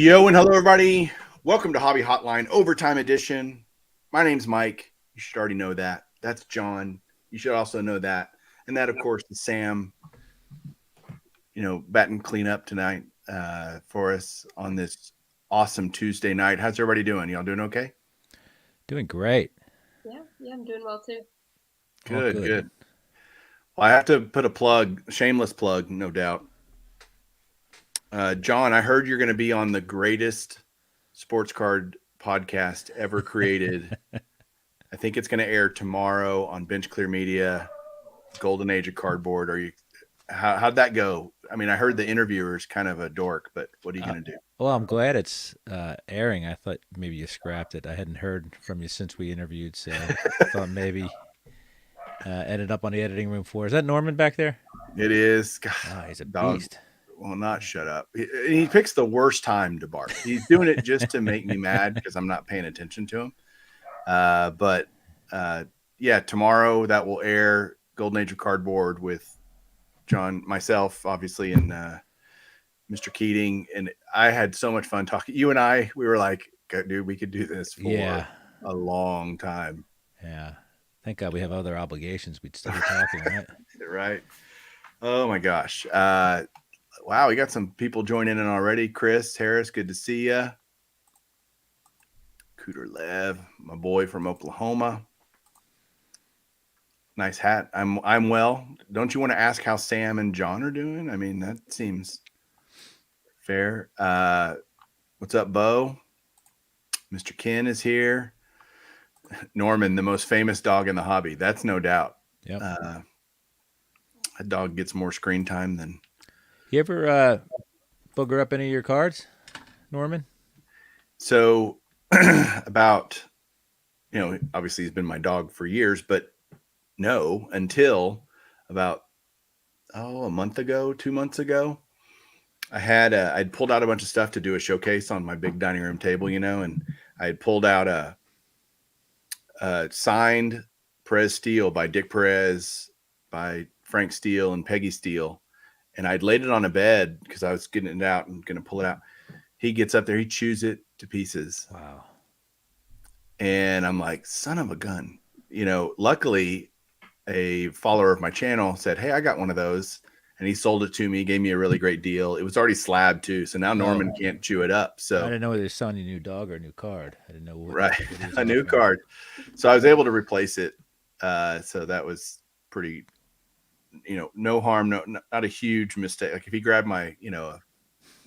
Yo and hello everybody. Welcome to Hobby Hotline Overtime Edition. My name's Mike. You should already know that. That's John. You should also know that. And that, of course, is Sam, batting cleanup tonight for us on this awesome Tuesday night. How's everybody doing? Y'all doing okay? Doing great. Yeah, I'm doing well too. All Good, good. good. Well, I have to put a plug, shameless plug, no doubt. John, I heard you're going to be on the greatest sports card podcast ever created. I think it's going to air tomorrow on Bench Clear Media, Golden Age of Cardboard. How'd that go? I mean, I heard the interviewer's kind of a dork, but what are you going to do? Well, I'm glad it's airing. I thought maybe you scrapped it. I hadn't heard from you since we interviewed, so I thought maybe ended up on the editing room floor. Is that Norman back there? It is. God, Oh, he's a dog. beast. Well, not shut up. He picks the worst time to bark. He's doing it just to make me mad because I'm not paying attention to him. But tomorrow that will air Golden Age of Cardboard with John, myself, obviously, and Mr. Keating. And I had so much fun talking. You and we were like, dude, we could do this for a long time. Yeah. Thank God we have other obligations. We'd still be talking, right? Right. Oh, my gosh. Wow, we got some people joining in already. Chris Harris, good to see you. Cooter Lev, my boy from Oklahoma. Nice hat. I'm well. Don't you want to ask how Sam and John are doing? I mean, that seems fair. What's up, Bo? Mr. Ken is here. Norman, the most famous dog in the hobby. That's no doubt. Yep. That dog gets more screen time than. You ever booger up any of your cards, Norman? So about, obviously he's been my dog for years, but no, until about, a month ago, 2 months ago, I'd pulled out a bunch of stuff to do a showcase on my big dining room table, and I had pulled out a signed Perez Steele by Dick Perez, by Frank Steele and Peggy Steele. And I'd laid it on a bed because I was getting it out and going to pull it out. He gets up there, he chews it to pieces. Wow. And I'm like, son of a gun. Luckily, a follower of my channel said, hey, I got one of those. And he sold it to me, gave me a really great deal. It was already slabbed too. So now Norman can't chew it up. So I didn't know whether he's selling you a new dog or a new card. I didn't know what a new card. So I was able to replace it. So that was pretty, no harm, not a huge mistake. Like if he grabbed my, a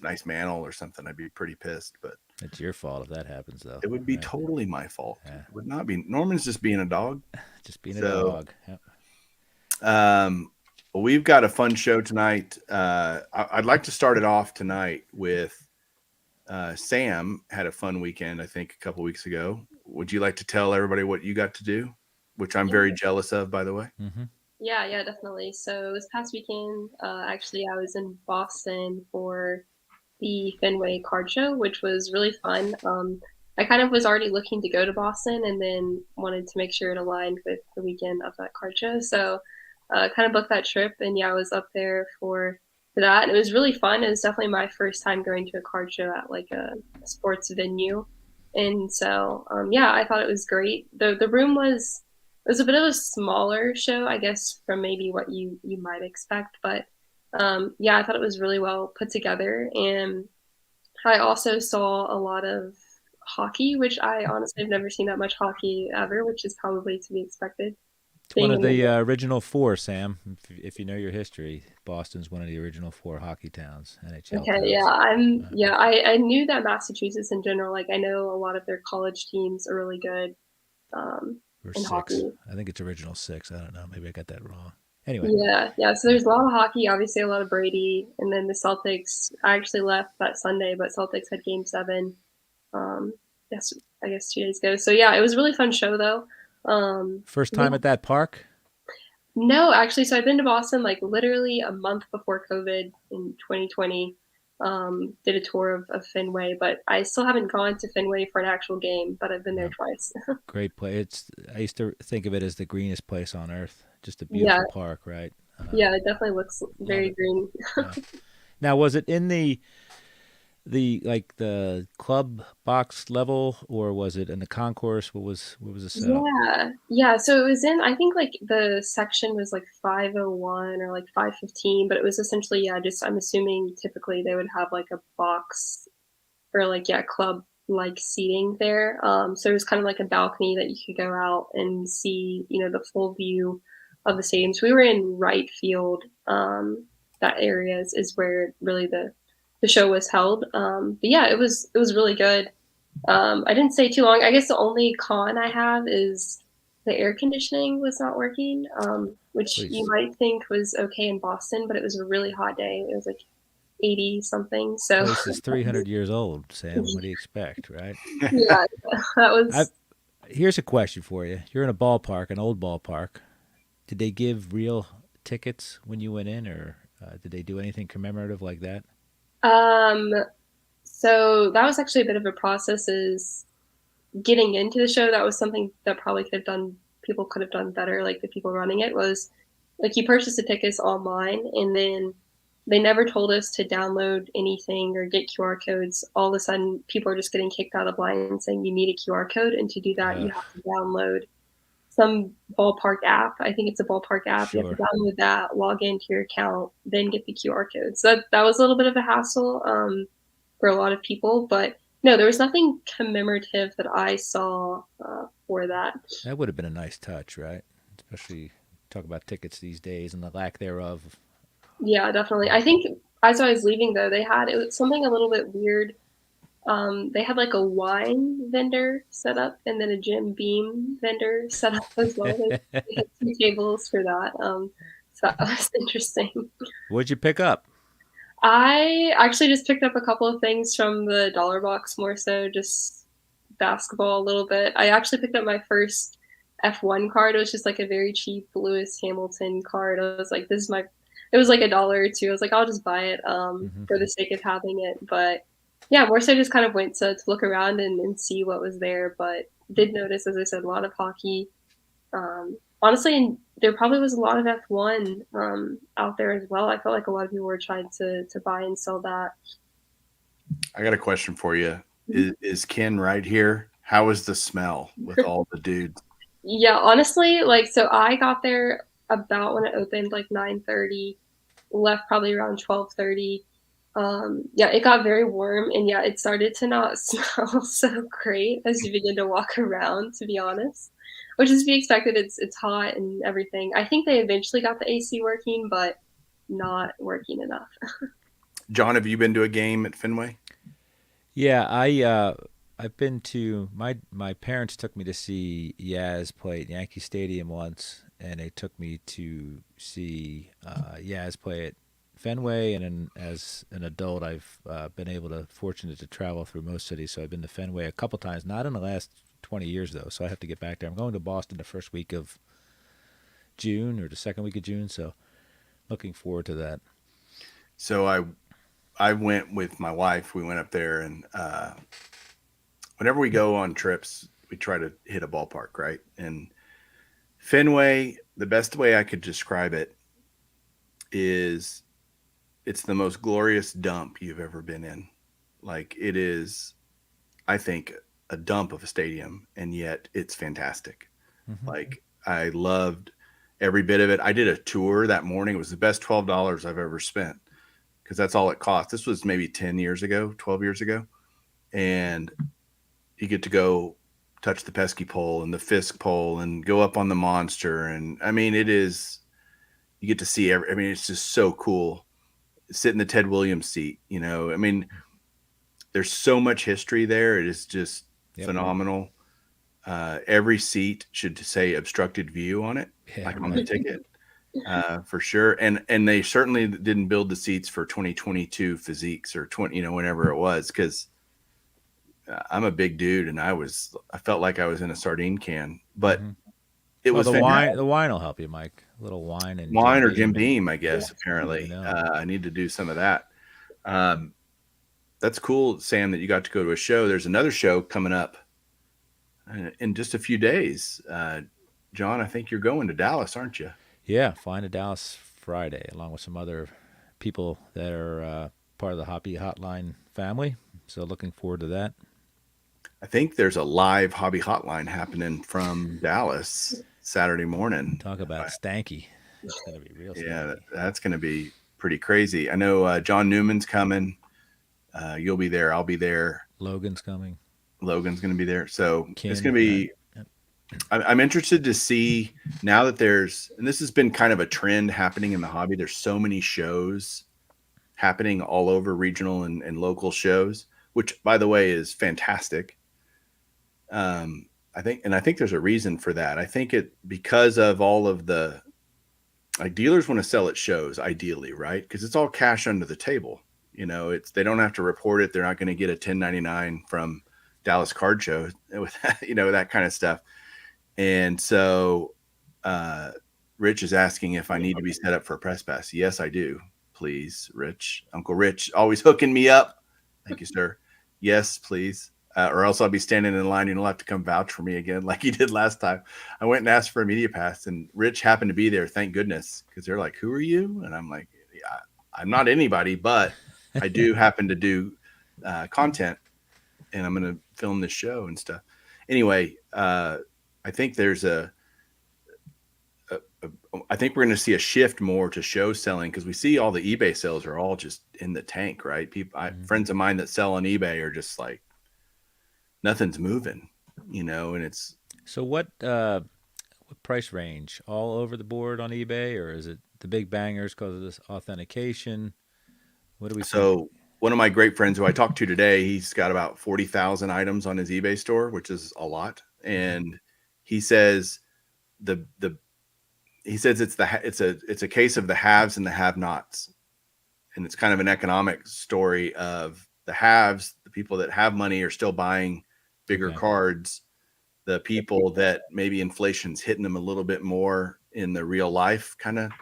nice mantle or something, I'd be pretty pissed. But it's your fault if that happens, though. It would be totally my fault. Yeah. It would not be. Norman's just being a dog. Just being a dog. Yep. Well, we've got a fun show tonight. I'd like to start it off tonight with Sam had a fun weekend, I think, a couple weeks ago. Would you like to tell everybody what you got to do, which I'm very jealous of, by the way? Mm-hmm. Yeah, definitely. So this past weekend, actually, I was in Boston for the Fenway Card Show, which was really fun. I kind of was already looking to go to Boston and then wanted to make sure it aligned with the weekend of that card show. So kind of booked that trip, and I was up there for that. And it was really fun. It was definitely my first time going to a card show at like a sports venue. And so, I thought it was great. The room was a bit of a smaller show, I guess, from maybe what you might expect. But I thought it was really well put together. And I also saw a lot of hockey, which I honestly have never seen that much hockey ever, which is probably to be expected. It's one of the original four, Sam. If you know your history, Boston's one of the original four hockey towns, NHL. Okay, towns. I knew that Massachusetts in general, like I know a lot of their college teams are really good in six. hockey. I think it's original six. I don't know. Maybe I got that wrong. Anyway. Yeah. So there's a lot of hockey, obviously a lot of Brady, and then the Celtics. I actually left that Sunday, but Celtics had Game 7. I guess 2 days ago. So yeah, it was a really fun show though. First time at that park? No, actually. So I've been to Boston like literally a month before COVID in 2020. Did a tour of Fenway, but I still haven't gone to Fenway for an actual game, but I've been there twice. Great place. I used to think of it as the greenest place on earth. Just a beautiful park, right? Yeah, it definitely looks very green. Now, was it in the the club box level, or was it in the concourse? What was the setup? Yeah, yeah, so it was in I think, like, the section was, like, 501 or, like, 515, but it was essentially, yeah, just I'm assuming typically they would have, like, a box or, like, yeah, club-like seating there, so it was kind of like a balcony that you could go out and see, the full view of the stadiums. We were in right field, that area is where really the show was held, but yeah, it was really good. I didn't stay too long. I guess the only con I have is the air conditioning was not working, which you Please. might think was okay in Boston, but it was a really hot day. It was like 80 something. So Place is 300 years old, Sam. What do you expect, right? yeah, that I was Here's a question for you. You're in a ballpark, an old ballpark. Did they give real tickets when you went in, or did they do anything commemorative like that? um so that was actually a bit of a process is getting into the show. That was something that probably people could have done better, like the people running it was like you purchase the tickets online and then they never told us to download anything or get QR codes. All of a sudden, people are just getting kicked out of the blind saying you need a QR code, and to do that, Uh, you have to download some ballpark app. I think it's a ballpark app. You have to sure. download that, log into your account, then get the QR code. So that was a little bit of a hassle for a lot of people, but no, there was nothing commemorative that I saw for that. That would have been a nice touch, right? Especially talk about tickets these days and the lack thereof. Yeah, definitely. Uh, I think as I was leaving though, it was something a little bit weird. They had like a wine vendor set up and then a Jim Beam vendor set up as well. They had two tables for that. So that was interesting. What'd you pick up? I actually just picked up a couple of things from the dollar box, more so just basketball a little bit. I actually picked up my first F1 card. It was just like a very cheap Lewis Hamilton card. I was like, it was like a dollar or two. I was like, I'll just buy it Hmm. for the sake of having it. But yeah, more so just kind of went to look around and see what was there. But did notice, as I said, a lot of hockey. Honestly, and there probably was a lot of F1 out there as well. I felt like a lot of people were trying to buy and sell that. I got a question for you. Mhm. Is Ken right here? How is the smell with all the dudes? Yeah, honestly, like so I got there about when it opened, like 9:30, left probably around 12:30. Yeah, it got very warm and yeah, it started to not smell so great as you begin to walk around, to be honest. Which is to be expected. It's hot and everything. I think they eventually got the AC working, but not working enough. John, have you been to a game at Fenway? Yeah, I've been to my parents took me to see Yaz play at Yankee Stadium once, and they took me to see Yaz play at Fenway. And then as an adult, I've been fortunate to travel through most cities. So I've been to Fenway a couple times, not in the last 20 years though. So I have to get back there. I'm going to Boston the first week of June or the second week of June. So looking forward to that. So I went with my wife. We went up there, and whenever we go on trips, we try to hit a ballpark, right? And Fenway, the best way I could describe it is it's the most glorious dump you've ever been in. Like it is, I think, a dump of a stadium, and yet it's fantastic. Hmm. Like I loved every bit of it. I did a tour that morning. It was the best $12 I've ever spent because that's all it cost. This was maybe 10 years ago, 12 years ago. And you get to go touch the pesky pole and the Fisk pole and go up on the monster. And I mean, you get to see I mean, it's just so cool. Sit in the Ted Williams seat, I mean, there's so much history there. It is just Yep. phenomenal. Every seat should say obstructed view on it, Yeah. like on the Right. ticket, for sure. And they certainly didn't build the seats for 2022 physiques or 20, whenever it was, because I'm a big dude and I felt like I was in a sardine can, but Hmm. it Well, was fantastic. the wine will help you, Mike. A little wine and Jim Wine or Jim Beam, and Beam, I Yeah. guess. you Apparently, know. I need to do some of that. Um, that's cool, Sam, that you got to go to a show. There's another show coming up in just a few days. John, I think you're going to Dallas, aren't you? Yeah, flying to Dallas Friday, along with some other people that are part of the Hotline family. So looking forward to that. I think there's a live hobby hotline happening from Dallas Saturday morning. Talk about stanky. It's going to be real Yeah, stanky. that's going to be pretty crazy. I know John Newman's coming. You'll be there. I'll be there. Logan's coming. Logan's going to be there. So it's Kin. going to be. I'm interested to see now that and this has been kind of a trend happening in the hobby. There's so many shows happening all over, regional and local shows, which by the way is fantastic. I think there's a reason for that. I think because of all of the, like, dealers want to sell at shows ideally, right? Because it's all cash under the table. They don't have to report it. They're not going to get a 1099 from Dallas Card Show with that kind of stuff. And so Rich is asking if I need to be set up for a press pass. Yes, I do. Please, Rich. Uncle Rich, always hooking me up. Thank you, sir. Yes, please. Or else I'll be standing in line and you'll have to come vouch for me again like you did last time. I went and asked for a media pass and Rich happened to be there. Thank goodness. Because they're like, who are you? And I'm like, yeah, I'm not anybody, but I do happen to do content and I'm going to film this show and stuff. Anyway, I think I think we're going to see a shift more to show selling because we see all the eBay sales are all just in the tank, right? Friends of mine that sell on eBay are just like, nothing's moving, and it's. So what price range? All over the board on eBay, or is it the big bangers because of this authentication? What do we see? So one of my great friends who I talked to today, he's got about 40,000 items on his eBay store, which is a lot. And he says it's a case of the haves and the have-nots. And it's kind of an economic story of the haves, the people that have money are still buying bigger cards. The people that maybe inflation's hitting them a little bit more in the real life kind of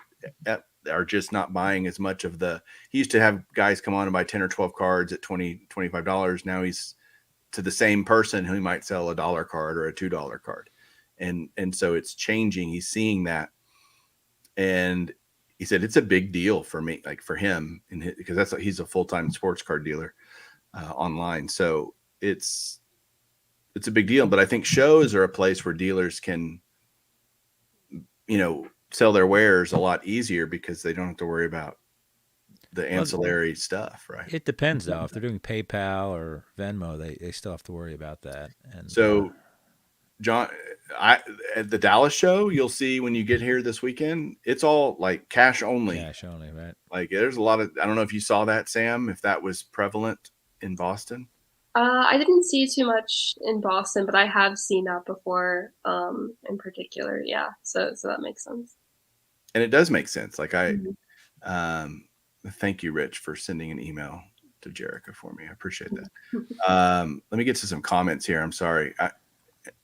are just not buying as much of he used to have guys come on and buy 10 or 12 cards at $20, $25. Now he's to the same person who might sell a $1 card or a $2 card. And so it's changing. He's seeing that. And he said, it's a big deal for me, like for him, because he's a full-time sports card dealer online. So it's a big deal, but I think shows are a place where dealers can, sell their wares a lot easier because they don't have to worry about the ancillary stuff, right? It depends though. If they're doing PayPal or Venmo, they still have to worry about that. And so, John, at the Dallas show, you'll see when you get here this weekend, it's all like cash only. Cash only, right? Like there's a lot of. I don't know if you saw that, Sam. If that was prevalent in Boston. I didn't see too much in Boston, but I have seen that before, in particular. Yeah, so that makes sense. And it does make sense. Like thank you, Rich, for sending an email to Jerica for me. I appreciate that. Let me get to some comments here. I'm sorry.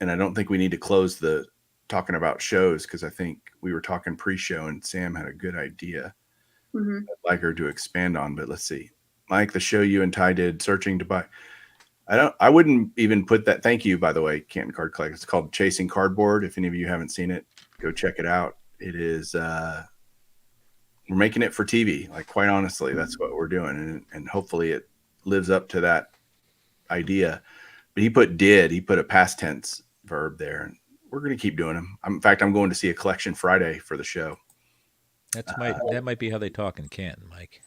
And I don't think we need to close the talking about shows because I think we were talking pre-show and Sam had a good idea I'd like her to expand on, but let's see. Mike, the show you and Ty did, searching to buy. I wouldn't even put that. Thank you, by the way, Canton Card Collect. It's called Chasing Cardboard. If any of you haven't seen it, go check it out. It is, we're making it for TV. Like, quite honestly, that's what we're doing. And hopefully it lives up to that idea. But he put a past tense verb there. And we're going to keep doing them. In fact, I'm going to see a collection Friday for the show. That might be how they talk in Canton, Mike.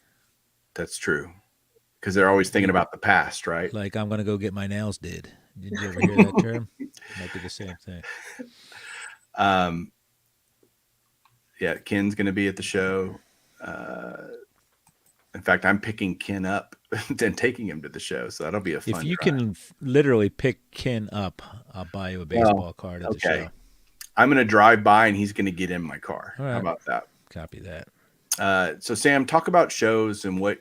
That's true. Because they're always thinking about the past, right? Like, I'm going to go get my nails did. Did you ever hear that term? Might be the same thing. Yeah, Ken's going to be at the show. In fact, I'm picking Ken up and taking him to the show, so that'll be a fun. If you can literally pick Ken up, I'll buy you a baseball card at the show. I'm going to drive by, and he's going to get in my car. All right. How about that? Copy that. So, Sam, talk about shows and what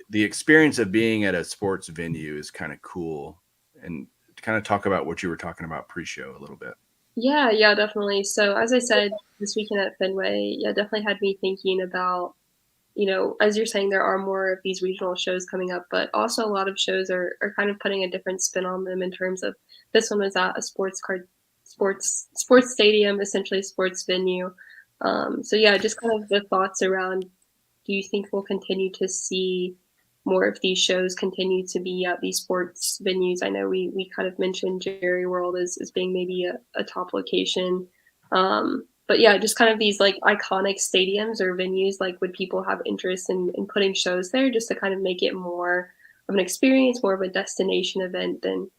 the experience of being at a sports venue is kind of cool, and kind of talk about what you were talking about pre-show a little bit. Yeah, definitely. So as I said, this weekend at Fenway, definitely had me thinking about, as you're saying, there are more of these regional shows coming up, but also a lot of shows are kind of putting a different spin on them in terms of this one was at a sports stadium, essentially a sports venue. So yeah, just kind of the thoughts around, do you think we'll continue to see more of these shows continue to be at these sports venues. I know we kind of mentioned Jerry World as being maybe a top location. But yeah, just kind of these like iconic stadiums or venues, like would people have interest in putting shows there just to kind of make it more of an experience, more of a destination event than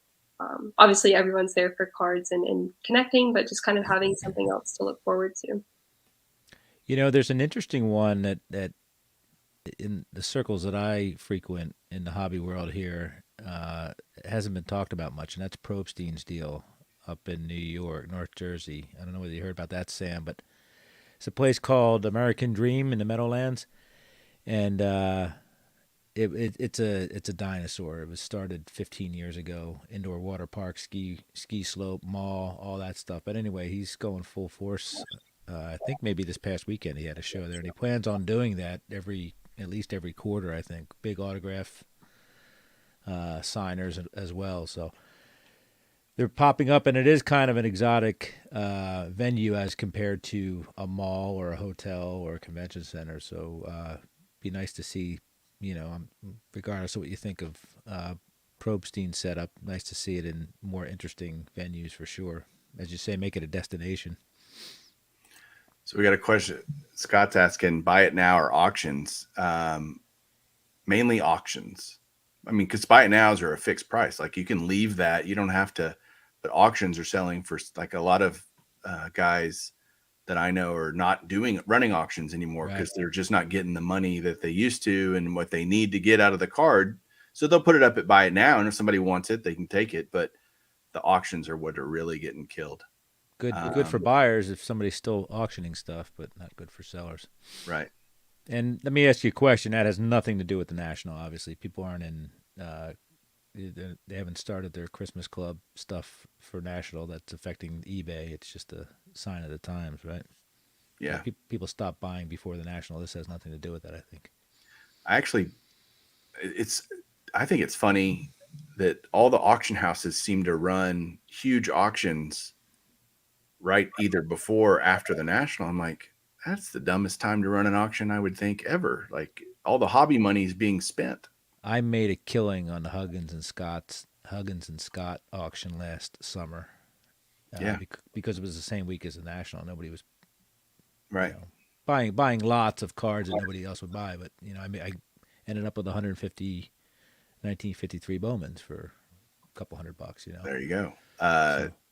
obviously everyone's there for cards and connecting, but just kind of having something else to look forward to. There's an interesting one that in the circles that I frequent in the hobby world here hasn't been talked about much, and that's Probstein's deal up in New York, North Jersey. I don't know whether you heard about that, Sam, but it's a place called American Dream in the Meadowlands, and it's a dinosaur. It was started 15 years ago. Indoor water park, ski slope, mall, all that stuff. But anyway, he's going full force. I think maybe this past weekend he had a show there, and he plans on doing that at least every quarter. I think big autograph signers as well. So they're popping up, and it is kind of an exotic venue as compared to a mall or a hotel or a convention center. So be nice to see. Regardless of what you think of Probstein's setup, nice to see it in more interesting venues for sure. As you say, make it a destination. So we got a question. Scott's asking, buy it now or auctions? Mainly auctions. I mean, because buy it nows are a fixed price. Like you can leave that. You don't have to. But auctions are selling for like a lot of guys that I know are not running auctions anymore because they're just not getting the money that they used to and what they need to get out of the card. So they'll put it up at buy it now. And if somebody wants it, they can take it. But the auctions are what are really getting killed. Good for buyers if somebody's still auctioning stuff, but not good for sellers. Right. And let me ask you a question that has nothing to do with the National. Obviously, people aren't they haven't started their Christmas club stuff for National. That's affecting eBay. It's just a sign of the times, right? Yeah. People stop buying before the National. This has nothing to do with that, I think. I think it's funny that all the auction houses seem to run huge auctions right either before or after the National. I'm like, that's the dumbest time to run an auction, I would think, ever. Like all the hobby money is being spent. I made a killing on the Huggins and Scott auction last summer. Yeah. Because it was the same week as the National. Nobody was right buying lots of cards that nobody else would buy. But I ended up with 150 1953 Bowmans for a couple $100. There you go.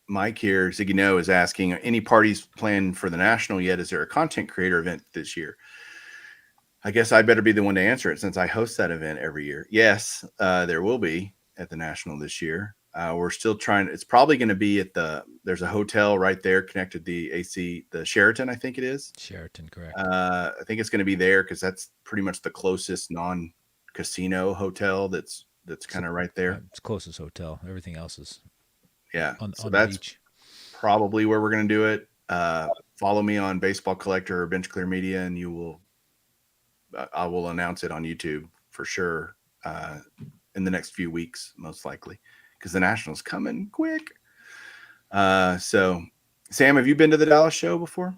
Mike here, Ziggy No, is asking, any parties planned for the National yet? Is there a content creator event this year? I guess I better be the one to answer it since I host that event every year. Yes, there will be at the National this year. We're still trying. It's probably going to be there's a hotel right there connected to the Sheraton, I think it is. Sheraton, correct. I think it's going to be there because that's pretty much the closest non-casino hotel that's kind of right there. It's closest hotel. Everything else is on so the that's beach. Probably where we're going to do it. Follow me on Baseball Collector or Bench Clear Media, and I will announce it on YouTube for sure in the next few weeks, most likely, because the National's coming quick. So, Sam, have you been to the Dallas show before?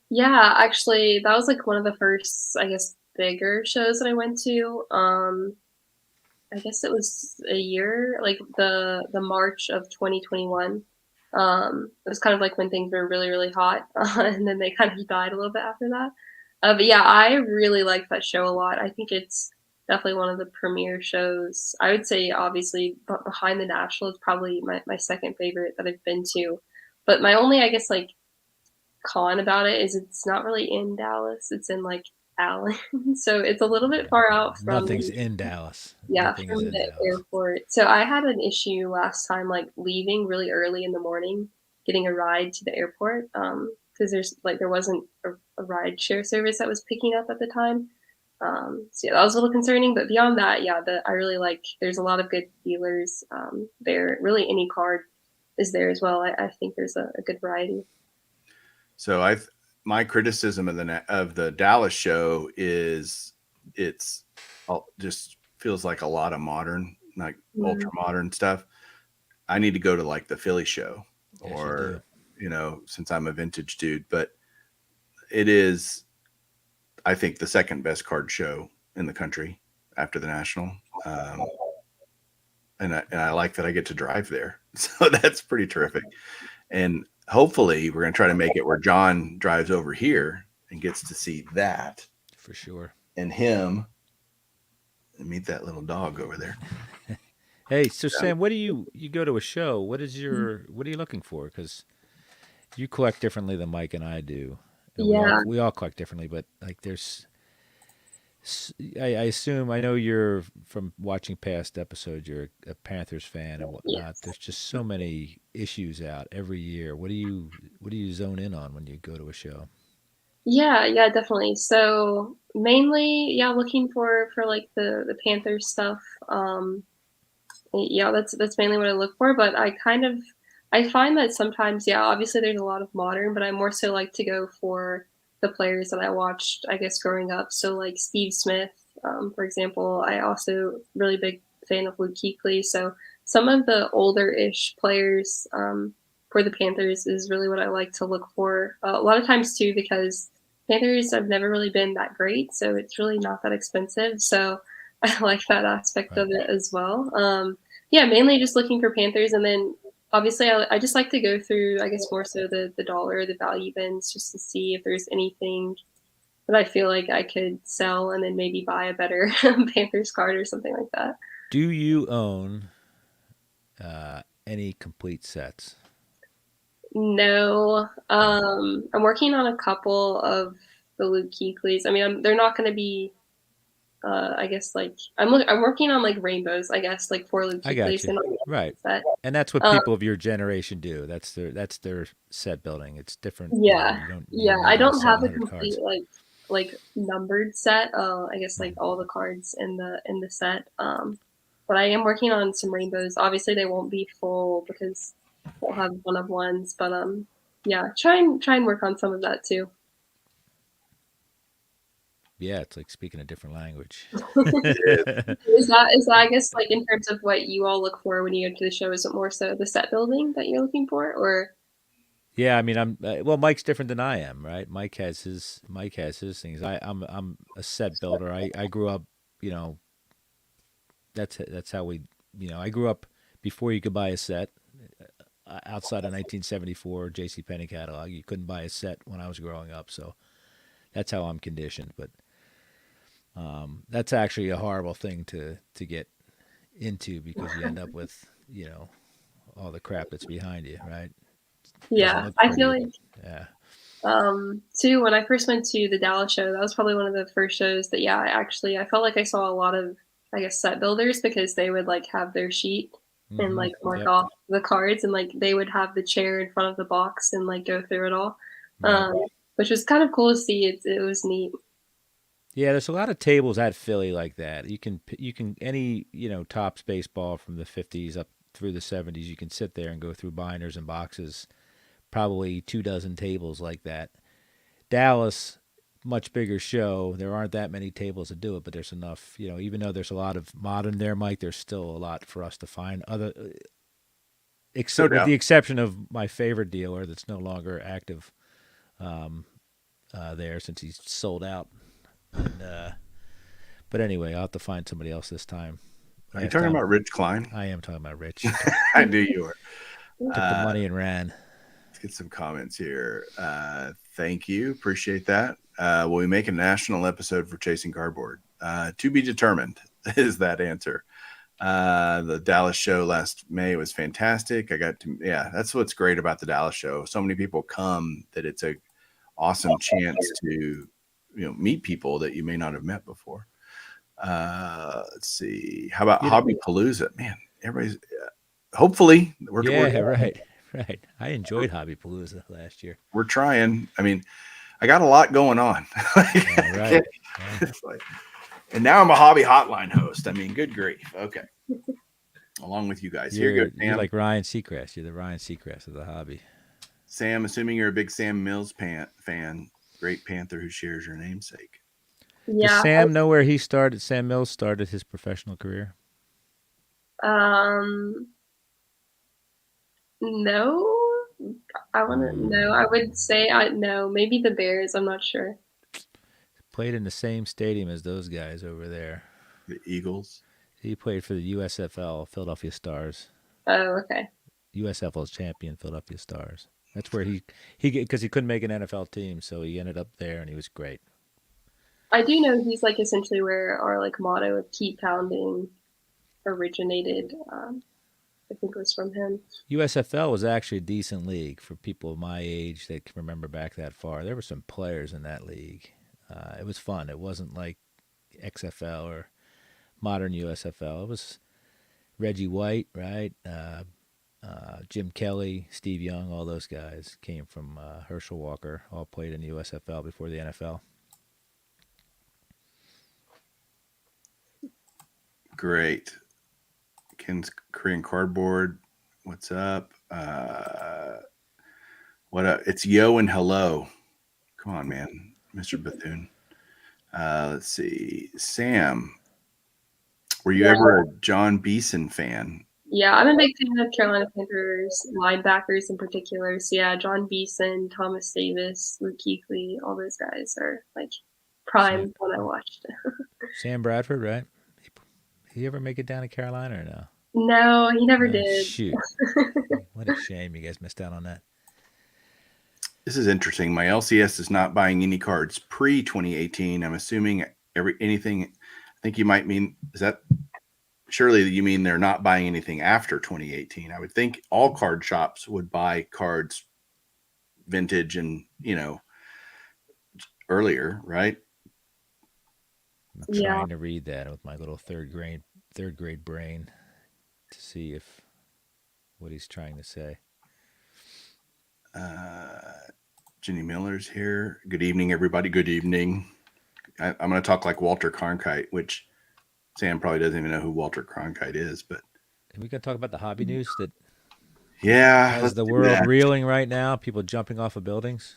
Yeah, actually, that was like one of the first, I guess, bigger shows that I went to. I guess it was a year, like the March of 2021. It was kind of like when things were really, really hot, and then they kind of died a little bit after that. But yeah, I really like that show a lot. I think it's definitely one of the premier shows. I would say, obviously, behind the National is probably my second favorite that I've been to. But my only, I guess, like con about it is it's not really in Dallas. It's in like Allen, so it's a little bit far out from Nothing's in Dallas. yeah, Nothing from is in the Dallas. airport. So I had an issue last time, like leaving really early in the morning, getting a ride to the airport, because there wasn't a ride share service that was picking up at the time. So yeah, that was a little concerning. But beyond that, yeah, I really like. There's a lot of good dealers there. Really, any card is there as well. I think there's a good variety. So my criticism of the Dallas show is it's just feels like a lot of modern, like ultra modern stuff. I need to go to like the Philly show, Yes, or since I'm a vintage dude. But it is, I think, the second best card show in the country. after the National. Um, and I like that I get to drive there. So that's pretty terrific. And hopefully we're going to try to make it where John drives over here and gets to see that For sure. and him and meet that little dog over there. Hey, so Sam, what do you go to a show? What are you looking for? Because you collect differently than Mike and I do, and Yeah, we all collect differently. But like, I assume I know you're from watching past episodes. You're a Panthers fan and whatnot. yes. There's just so many issues out every year. What do you zone in on when you go to a show? Yeah, yeah, definitely. So mainly, yeah, looking for like the Panther stuff. Um, yeah, that's mainly what I look for. But I find that sometimes, yeah, obviously there's a lot of modern, but I more so like to go for the players that I watched, I guess, growing up. So like Steve Smith, for example. I also really big fan of Luke Kuechly. So some of the older-ish players for the Panthers is really what I like to look for. A lot of times too, because Panthers have never really been that great, so it's really not that expensive. So I like that aspect Right. of it as well. Yeah, mainly just looking for Panthers, and then obviously I just like to go through, I guess, more so the dollar, the value bins, just to see if there's anything that I feel like I could sell, and then maybe buy a better Panthers card or something like that. Do you own any complete sets? No, Okay, I'm working on a couple of the Luke Kuechlys. I mean, they're not going to be. I guess like I'm working on like rainbows. I guess like for Luke I got Kuechly, you. so not Right, set. and that's what Um, people of your generation do. That's their set building. It's different. You know, Yeah, you yeah. don't I need all don't have a 700 complete cards. like numbered set. I guess like Mhm. all the cards in the set. But I am working on some rainbows. Obviously, they won't be full because they'll have one of ones. But yeah. Try and work on some of that too. Yeah, it's like speaking a different language. It is. Is that I guess like in terms of what you all look for when you go to the show? Is it more so the set building that you're looking for, or Yeah, I mean, I'm well. Mike's different than I am, right? Mike has his things. I'm a set builder. I grew up, you know, that's how we, you know, I grew up before you could buy a set outside of 1974 J.C. Penney catalog. You couldn't buy a set when I was growing up, so that's how I'm conditioned. But that's actually a horrible thing to get into because you end up with, you know, all the crap that's behind you, right? Doesn't yeah? look I feel pretty. like Yeah. too, when I first went to the Dallas show, that was probably one of the first shows that, yeah, I felt like I saw a lot of, I guess, set builders because they would like have their sheet and Mm-hmm. like mark Yep. off the cards, and like they would have the chair in front of the box and like go through it all, Right. which was kind of cool to see. It was neat. Yeah, there's a lot of tables at Philly like that. You can any, you know, tops baseball from the 50s up through the 70s. You can sit there and go through binders and boxes. Probably 2 dozen tables like that. Dallas, much bigger show. There aren't that many tables to do it, but there's enough. You know, even though there's a lot of modern there, Mike, there's still a lot for us to find. Other, No with doubt. the exception of my favorite dealer that's no longer active um, there since he's sold out. And but anyway, I'll have to find somebody else this time. Are you Last talking time about Rich Klein? I am talking about Rich. He I knew you were. took the Uh, money and ran. let's get some comments here. Thank you. Appreciate that. Will we make a national episode for Chasing Cardboard? To be determined is that answer. The Dallas show last May was fantastic. Yeah, that's what's great about the Dallas show. So many people come that it's a awesome chance to, meet people that you may not have met before. Let's see. How about You know, Hobby Palooza? Man, everybody's hopefully yeah, right, right. I enjoyed Hobby Palooza last year. we're trying. I mean, I got a lot going on. Yeah, right. Yeah. It's like, and now I'm a hobby hotline host. I mean, good grief. Okay. Along with you guys. Here goes You're Sam. like Ryan Seacrest. You're the Ryan Seacrest of the hobby. Sam, assuming you're a big Sam Mills fan, great Panther who shares your namesake. Does Yeah. Sam know where he started? Sam Mills started his professional career. Um, no, I want to Hmm. no. I would say I no. Maybe the Bears. I'm not sure. Played in the same stadium as those guys over there. The Eagles. He played for the USFL, Philadelphia Stars. Oh, okay. USFL's champion, Philadelphia Stars. That's where he because he couldn't make an NFL team, so he ended up there, and he was great. I do know he's like essentially where our like motto of keep pounding originated. I think it was from him. USFL was actually a decent league for people my age that can remember back that far. There were some players in that league. It was fun. It wasn't like XFL or modern USFL. It was Reggie White, right? Jim Kelly, Steve Young, all those guys came from Herschel Walker, all played in the USFL before the NFL. Great. Ken's Korean Cardboard. What's up? What up? It's yo and hello. Come on, man. Mr. Bethune. Let's see. Sam, were you Yeah, ever a John Beeson fan? yeah, I'm a big fan of Carolina Panthers linebackers in particular. So yeah, John Beeson, Thomas Davis, Luke Kuechly, all those guys are like Sam, prime when I watched it. Sam Bradford, right? He ever make it down to Carolina or no? No, he never did. Shoot. What a shame you guys missed out on that. This is interesting. My LCS is not buying any cards pre 2018. I'm assuming anything. I think you might mean, is that surely you mean they're not buying anything after 2018? I would think all card shops would buy cards vintage and, earlier, right? I'm Yeah, trying to read that with my little third grade brain to see if what he's trying to say. Jenny Miller's here. Good evening, everybody. Good evening. I'm going to talk like Walter Cronkite, which Sam probably doesn't even know who Walter Cronkite is, but Are we gonna talk about the hobby news that yeah, has let's the do world that. reeling right now? People jumping off of buildings.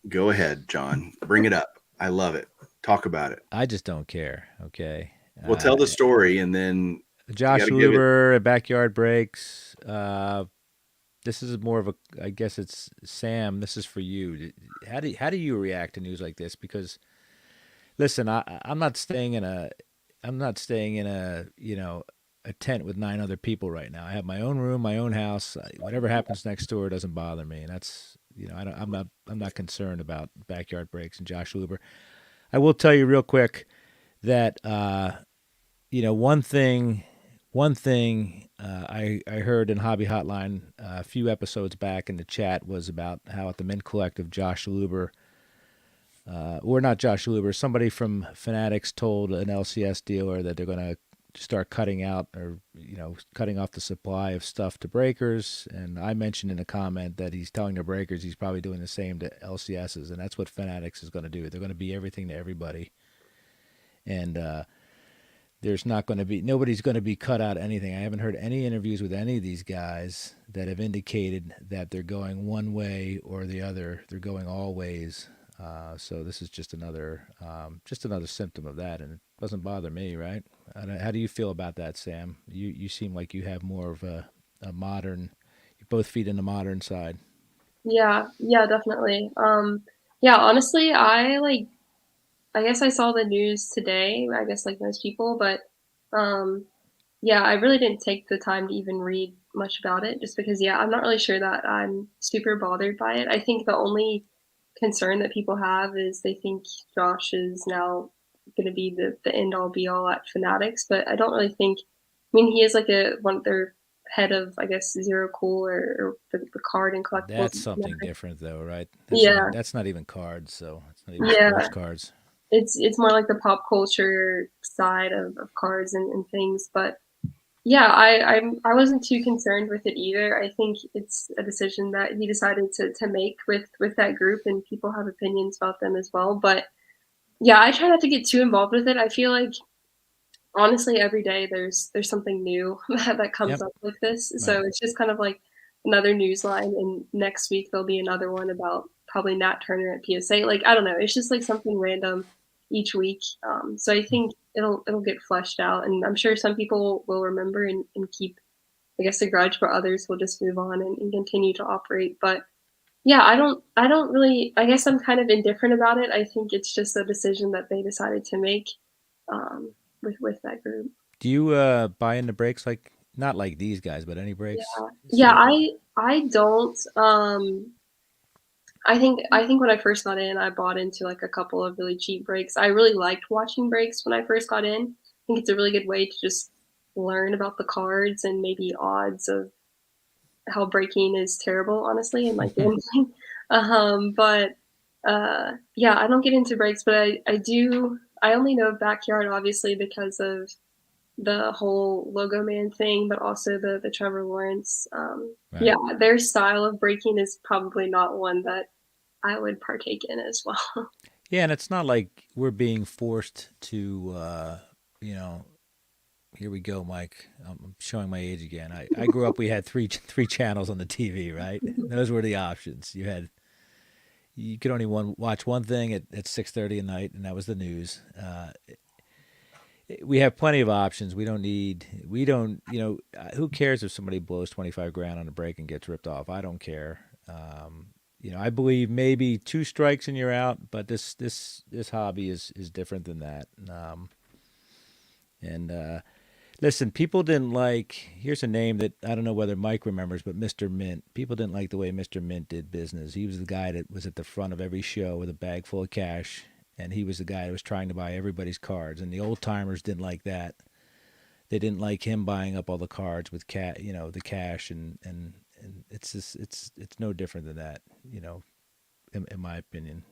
Go ahead, John. Bring it up. I love it. Talk about it. I just don't care. Okay. Well, tell the story, and then you got Josh to give it. Luber, backyard breaks. This is more of a. I guess it's Sam. This is for you. How do you react to news like this? Because listen, I'm not staying in a. I'm not staying in a tent with 9 other people right now. I have my own room, my own house. Whatever happens next door doesn't bother me, and that's I don't. I'm not concerned about backyard breaks and Josh Luber. I will tell you real quick that one thing I heard in Hobby Hotline a few episodes back in the chat was about how at the Mint Collective, Josh Luber, or not Josh Luber, somebody from Fanatics told an LCS dealer that they're going to start cutting out or cutting off the supply of stuff to breakers. And I mentioned in a comment that he's telling the breakers he's probably doing the same to LCSs, and that's what Fanatics is going to do. They're going to be everything to everybody, and there's not going to be nobody's going to be cut out anything. I haven't heard any interviews with any of these guys that have indicated that they're going one way or the other. They're going all ways. So this is just another symptom of that, and it doesn't bother me, right? How do you feel about that, Sam? You seem like you have more of a modern, both feet in the modern side. yeah, yeah, definitely. Yeah, honestly, I guess I saw the news today, I guess like most people, but um, yeah, I really didn't take the time to even read much about it just because, yeah, I'm not really sure that I'm super bothered by it. I think the only concern that people have is they think Josh is now going to be the end all be all at Fanatics, but I don't really think. I mean, he is like one of their head of I guess Zero Cool or the card and collectibles. That's something different, though, right? Yeah, That's not even cards, so it's not even yeah. sports cards. It's more like the pop culture side of cards and things, but yeah, I wasn't too concerned with it either. I think it's a decision that he decided to make with that group, and people have opinions about them as well. But yeah, I try not to get too involved with it. I feel like honestly, every day there's something new that comes Yep. up like this. Right. So it's just kind of like another news line, and next week there'll be another one about probably Nat Turner at PSA. Like I don't know, it's just like something random each week. So I think it'll get fleshed out, and I'm sure some people will remember and keep I guess a grudge, but others will just move on and continue to operate. But yeah, I don't really I guess I'm kind of indifferent about it. I think it's just a decision that they decided to make. Um, with that group. Do you buy into brakes like not like these guys, but any brakes? Yeah, So I don't. I think when I first got in, I bought into like a couple of really cheap breaks. I really liked watching breaks when I first got in. I think it's a really good way to just learn about the cards and maybe odds of how breaking is terrible, honestly, and like gambling. But yeah, I don't get into breaks, but I do. I only know backyard obviously because of the whole logo man thing, but also the Trevor Lawrence. right. Yeah, their style of breaking is probably not one that I would partake in as well. Yeah, and it's not like we're being forced to, you know, here we go, Mike. I'm showing my age again. I grew up. We had three channels on the TV, right? Those were the options. You could only watch one thing at 6:30 at night, and that was the news. We have plenty of options. We don't. Who cares if somebody blows 25 grand on a break and gets ripped off? I don't care. I believe maybe two strikes and you're out, but this hobby is different than that. And Listen, people didn't like. Here's a name that I don't know whether Mike remembers, but Mr. Mint. People didn't like the way Mr. Mint did business. He was the guy that was at the front of every show with a bag full of cash, and he was the guy that was trying to buy everybody's cards. And the old timers didn't like that. They didn't like him buying up all the cards with the cash, and it's just, it's no different than that. In my opinion,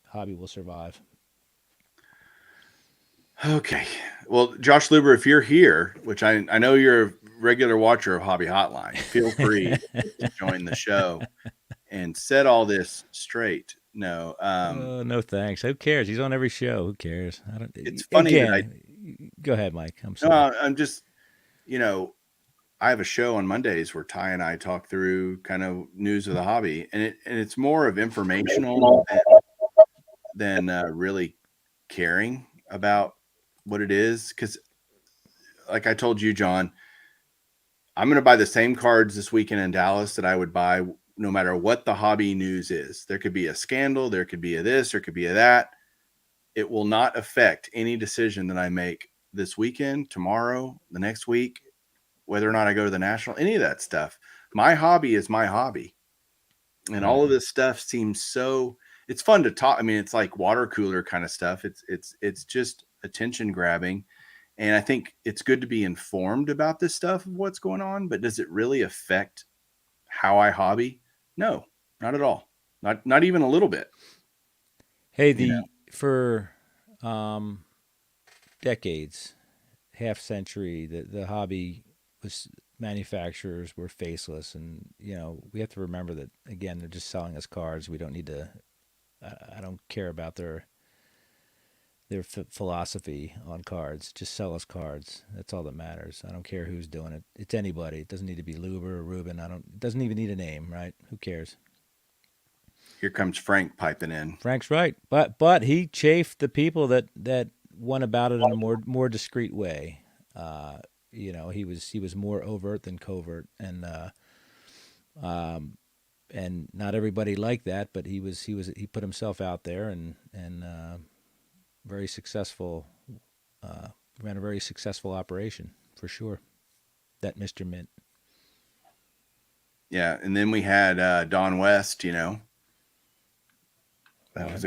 hobby will survive. Okay. Well, Josh Luber, if you're here, which I know you're a regular watcher of Hobby Hotline, feel free to join the show and set all this straight. No, Oh, no thanks. Who cares? He's on every show. Who cares? I don't. it's funny that Again, go ahead, Mike. I'm sorry. I'm just, you know, I have a show on Mondays where Ty and I talk through kind of news of the hobby, and it's more of informational than really caring about what it is. Because, like I told you, John, I'm going to buy the same cards this weekend in Dallas that I would buy no matter what the hobby news is. There could be a scandal, there could be a this, there could be a that. It will not affect any decision that I make this weekend, tomorrow, the next week, whether or not I go to the national, any of that stuff. My hobby is my hobby. And all of this stuff seems so, it's fun to talk. I mean, it's like water cooler kind of stuff. It's just attention grabbing. And I think it's good to be informed about this stuff of what's going on, but does it really affect how I hobby? No, not at all. Not even a little bit. Hey, You know? for decades, half century, the hobby was manufacturers were faceless, and we have to remember that again. They're just selling us cards. We don't need to. I don't care about their philosophy on cards. Just sell us cards. That's all that matters. I don't care who's doing it. It's anybody. It doesn't need to be Luber or Ruben. It doesn't even need a name, right? Who cares? Here comes Frank piping in. Frank's right, but he chafed the people that went about it in a more discreet way. He was more overt than covert, and not everybody liked that, but he put himself out there and very successful. Ran a very successful operation for sure. That Mr. Mint. Yeah, and then we had Don West. That was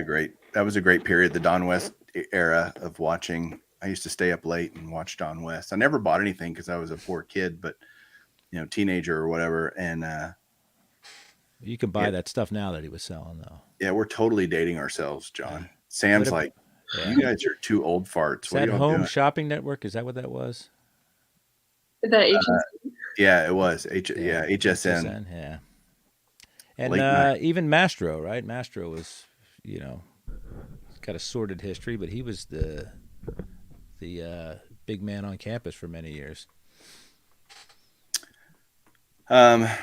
a great period, the Don West era of watching. I used to stay up late and watch Don West. I never bought anything because I was a poor kid, but teenager or whatever. And You can buy that stuff now that he was selling though. yeah, we're totally dating ourselves, John. Yeah. Sam's like, you guys are two old farts. Is what that are y'all Home doing? Shopping Network? Is that what that was? The agency. Yeah, it was. HSN. Yeah. And Late night. even Mastro, right? Mastro was, got a sordid history, but he was the big man on campus for many years. Yeah.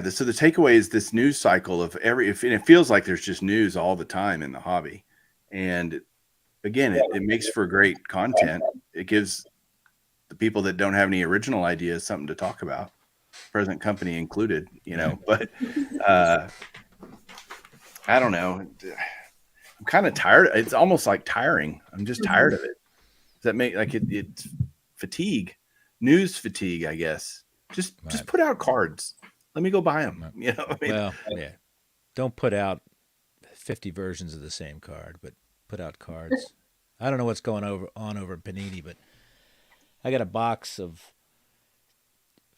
So the takeaway is this news cycle of and it feels like there's just news all the time in the hobby. And again, it makes for great content. It gives the people that don't have any original ideas something to talk about, present company included, but I don't know. I'm kind of tired. It's almost like tiring. I'm just Mhm. tired of it. Does that make like it's fatigue, news fatigue, I guess. Just Right. put out cards. Let me go buy them. Right. I mean, Well, yeah. Don't put out 50 versions of the same card, but put out cards. I don't know what's going on over at Panini, but I got a box of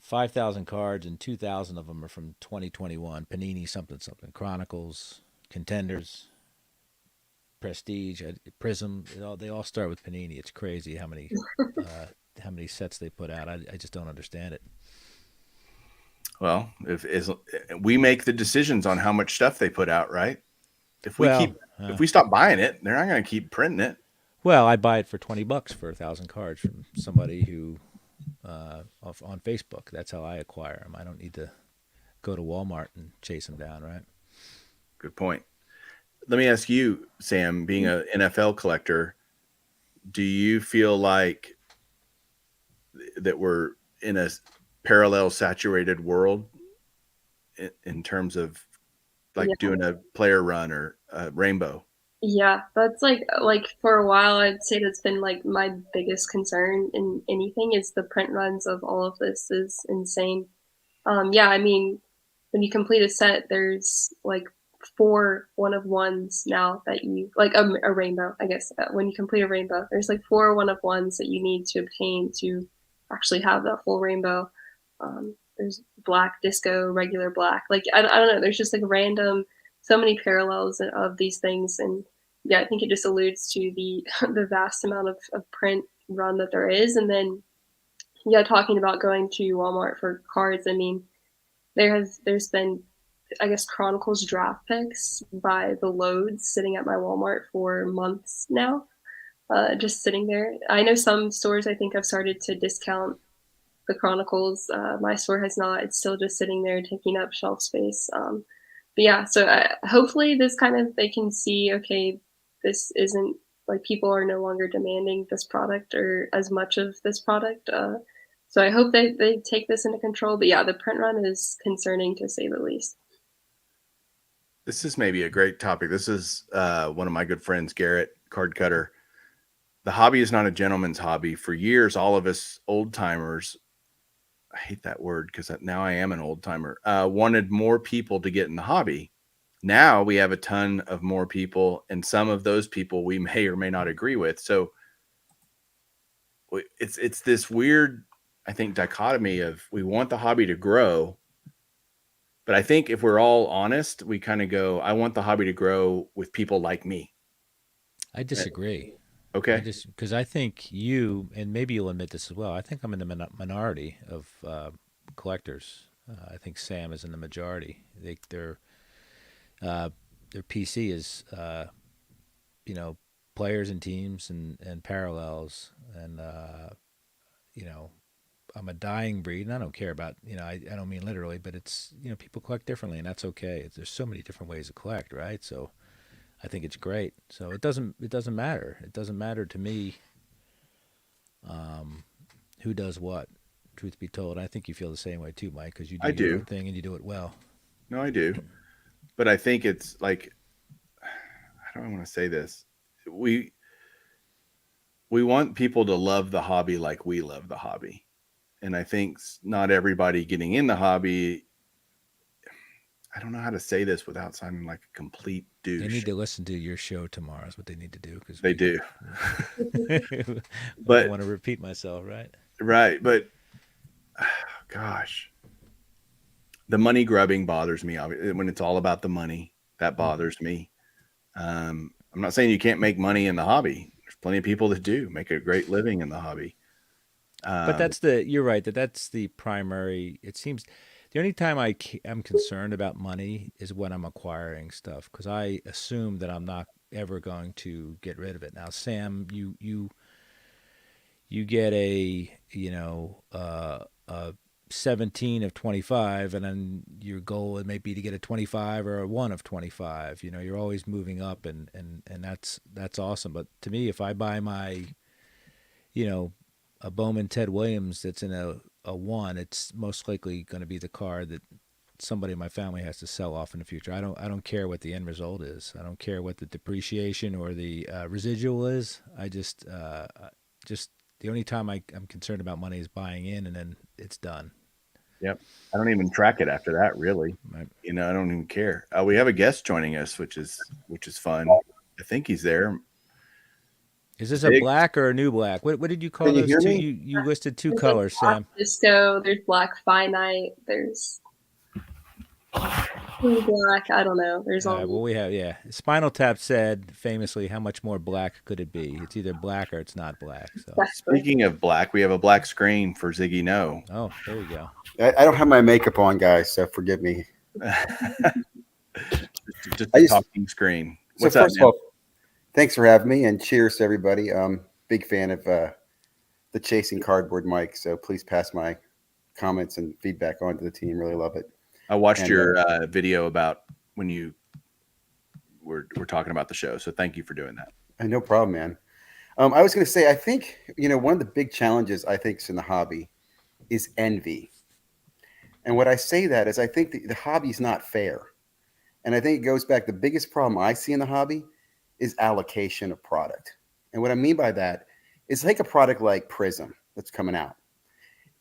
5,000 cards, and 2,000 of them are from 2021. Panini something something Chronicles, Contenders, Prestige, Prism. They all start with Panini. It's crazy how many sets they put out. I just don't understand it. well, if we make the decisions on how much stuff they put out, right? If we Well, keep if we stop buying it, they're not going to keep printing it. well, I buy it for $20 for 1,000 cards from somebody who on Facebook. That's how I acquire them. I don't need to go to Walmart and chase them down, right? Good point. Let me ask you, Sam, being an NFL collector, do you feel like that we're in a parallel saturated world in terms of like Yeah. doing a player run or a rainbow? Yeah, that's like for a while I'd say that's been like my biggest concern in anything is the print runs of all of this is insane. Yeah, I mean, when you complete a set, there's like four one of ones now that you like a rainbow, I guess. When you complete a rainbow, there's like four one of ones that you need to obtain to actually have that full rainbow. There's black disco, regular black. Like I don't know. There's just like random, so many parallels of these things, and yeah, I think it just alludes to the the vast amount of print run that there is, and then yeah, talking about going to Walmart for cards. I mean, there's been I guess Chronicles draft picks by the loads sitting at my Walmart for months now, just sitting there. I know some stores I think have started to discount the Chronicles. My store has not. It's still just sitting there taking up shelf space. But yeah, so hopefully this kind of they can see okay, this isn't like people are no longer demanding this product or as much of this product. So I hope they take this into control. But yeah, the print run is concerning to say the least. This is maybe a great topic. This is one of my good friends, Garrett, card cutter. The hobby is not a gentleman's hobby. For years, all of us old timers, I hate that word because now I am an old timer, wanted more people to get in the hobby. Now we have a ton of more people, and some of those people we may or may not agree with. So it's this weird, I think, dichotomy of we want the hobby to grow, but I think if we're all honest, we kind of go, I want the hobby to grow with people like me. I Uh, disagree. I Okay. just because I think you and maybe you'll admit this as well. I think I'm in the minority of collectors. I think Sam is in the majority. Uh, their PC is you know players and teams and parallels and you know I'm a dying breed and I don't care about I don't mean literally, but it's people collect differently and that's okay. There's so many different ways to collect, right? So I think it's great. So it doesn't matter. It doesn't matter to me who does what. Truth be told, I think you feel the same way too, Mike, because you do I your do. own thing and you do it well. No, I do. But I think it's like, I don't want to say this. We we want people to love the hobby like we love the hobby. And I think not everybody getting in the hobby, I don't know how to say this without sounding like a complete They need douche. to listen to your show tomorrow. Is what they need to do because They we. do. I don't But want to repeat myself, right? right, but gosh, the money grubbing bothers me. When it's all about the money, that bothers me. I'm not saying you can't make money in the hobby. There's plenty of people that do make a great living in the hobby. But Um, you're right that's the primary. It seems the only time I'm concerned about money is when I'm acquiring stuff because I assume that I'm not ever going to get rid of it. Now, Sam, you get a 17 of 25 and then your goal it may be to get a 25 or a 1 of 25. You're always moving up and that's awesome. But to me, if I buy my you know a Bowman Ted Williams that's in a 1, it's most likely going to be the card that somebody in my family has to sell off in the future. I don't care what the end result is. I don't care what the depreciation or the residual is. I just the only time I'm concerned about money is buying in, and then it's done. Yep. I don't even track it after that, really. Right. I don't even care. We have a guest joining us, which is fun. I think he's there. Is this a Zig. black or a new black? What did you call Can you those hear two? me? You listed two There's colors, like black Sam. disco, there's black finite, there's blue black, I don't know. There's all Well, we have Spinal Tap said famously, "How much more black could it be? It's either black or it's not black." So, exactly. Speaking of black, we have a black screen for Ziggy No. oh, there you go. I don't have my makeup on, guys, so forgive me. Just I a just- talking screen. So What's up, first of man? all, thanks for having me, and cheers to everybody. Big fan of the Chasing Cardboard mic, so please pass my comments and feedback on to the team. Really love it. I watched And, your video about when you were talking about the show, so thank you for doing that. No problem, man. I was going to say, I think one of the big challenges I think is in the hobby is envy, and what I say that is I think the hobby is not fair, and I think it goes back. The biggest problem I see in the hobby is allocation of product, and what I mean by that is take a product like Prism that's coming out.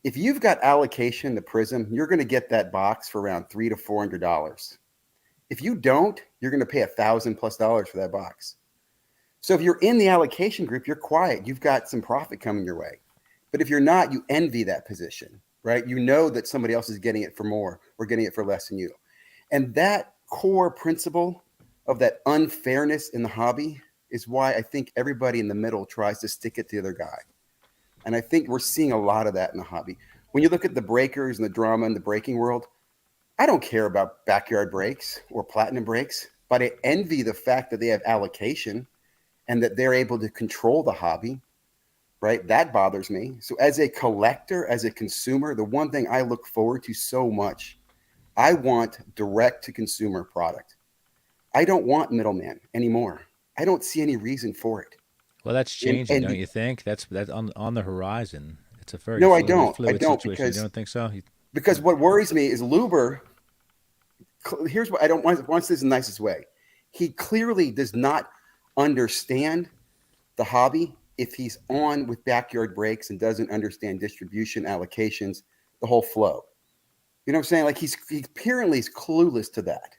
If you've got allocation to Prism, you're going to get that box for around $300 to $400. If you don't, you're going to pay $1,000+ for that box. So if you're in the allocation group, you're quiet. You've got some profit coming your way. But if you're not, you envy that position, right? You know that somebody else is getting it for more or getting it for less than you. And that core principle of that unfairness in the hobby is why I think everybody in the middle tries to stick it to the other guy. And I think we're seeing a lot of that in the hobby. When you look at the breakers and the drama in the breaking world, I don't care about backyard breaks or platinum breaks, but I envy the fact that they have allocation and that they're able to control the hobby, right? That bothers me. So as a collector, as a consumer, the one thing I look forward to so much, I want direct to consumer product. I don't want middleman anymore. I don't see any reason for it. Well, that's changing, And don't you think? That's on the horizon. It's a very No, I fluid, don't. fluid I don't situation. You don't think so? because what worries me is Luber. Here's what I don't want this in the nicest way. He clearly does not understand the hobby if he's on with backyard breaks and doesn't understand distribution, allocations, the whole flow. You know what I'm saying? Like he apparently is clueless to that.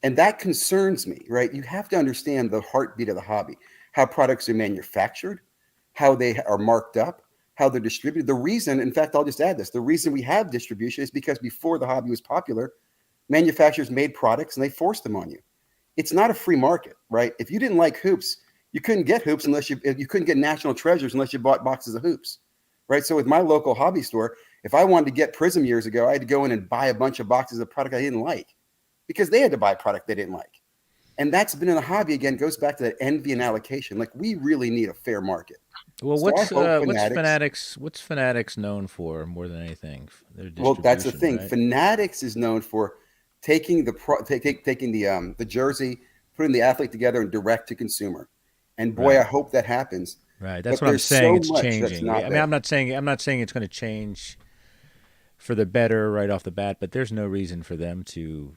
And that concerns me, right? You have to understand the heartbeat of the hobby, how products are manufactured, how they are marked up, how they're distributed. The reason, in fact, I'll just add this, the reason we have distribution is because before the hobby was popular, manufacturers made products and they forced them on you. It's not a free market, right? If you didn't like hoops, you couldn't get hoops unless you couldn't get National Treasures unless you bought boxes of hoops, right? So with my local hobby store, if I wanted to get Prism years ago, I had to go in and buy a bunch of boxes of product I didn't like because they had to buy a product they didn't like. And that's been in the hobby again, goes back to that envy and allocation. Like we really need a fair market. Well, So what's Fanatics known for more than anything? Their Well, that's the distribution, thing. right? Fanatics is known for taking the jersey, putting the athlete together, and direct to consumer. And boy, Right. I hope that happens. Right. That's But what I'm there's saying. so It's much that's changing. not I mean, there. I'm not saying it's going to change for the better right off the bat, but there's no reason for them to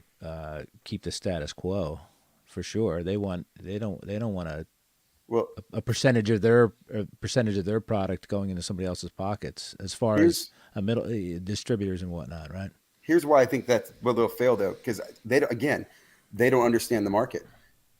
keep the status quo. For sure, they don't want Well, a percentage of their product going into somebody else's pockets as far as here's a middle distributors and whatnot, right? here's why I think that's well they'll fail though, because they don't understand the market.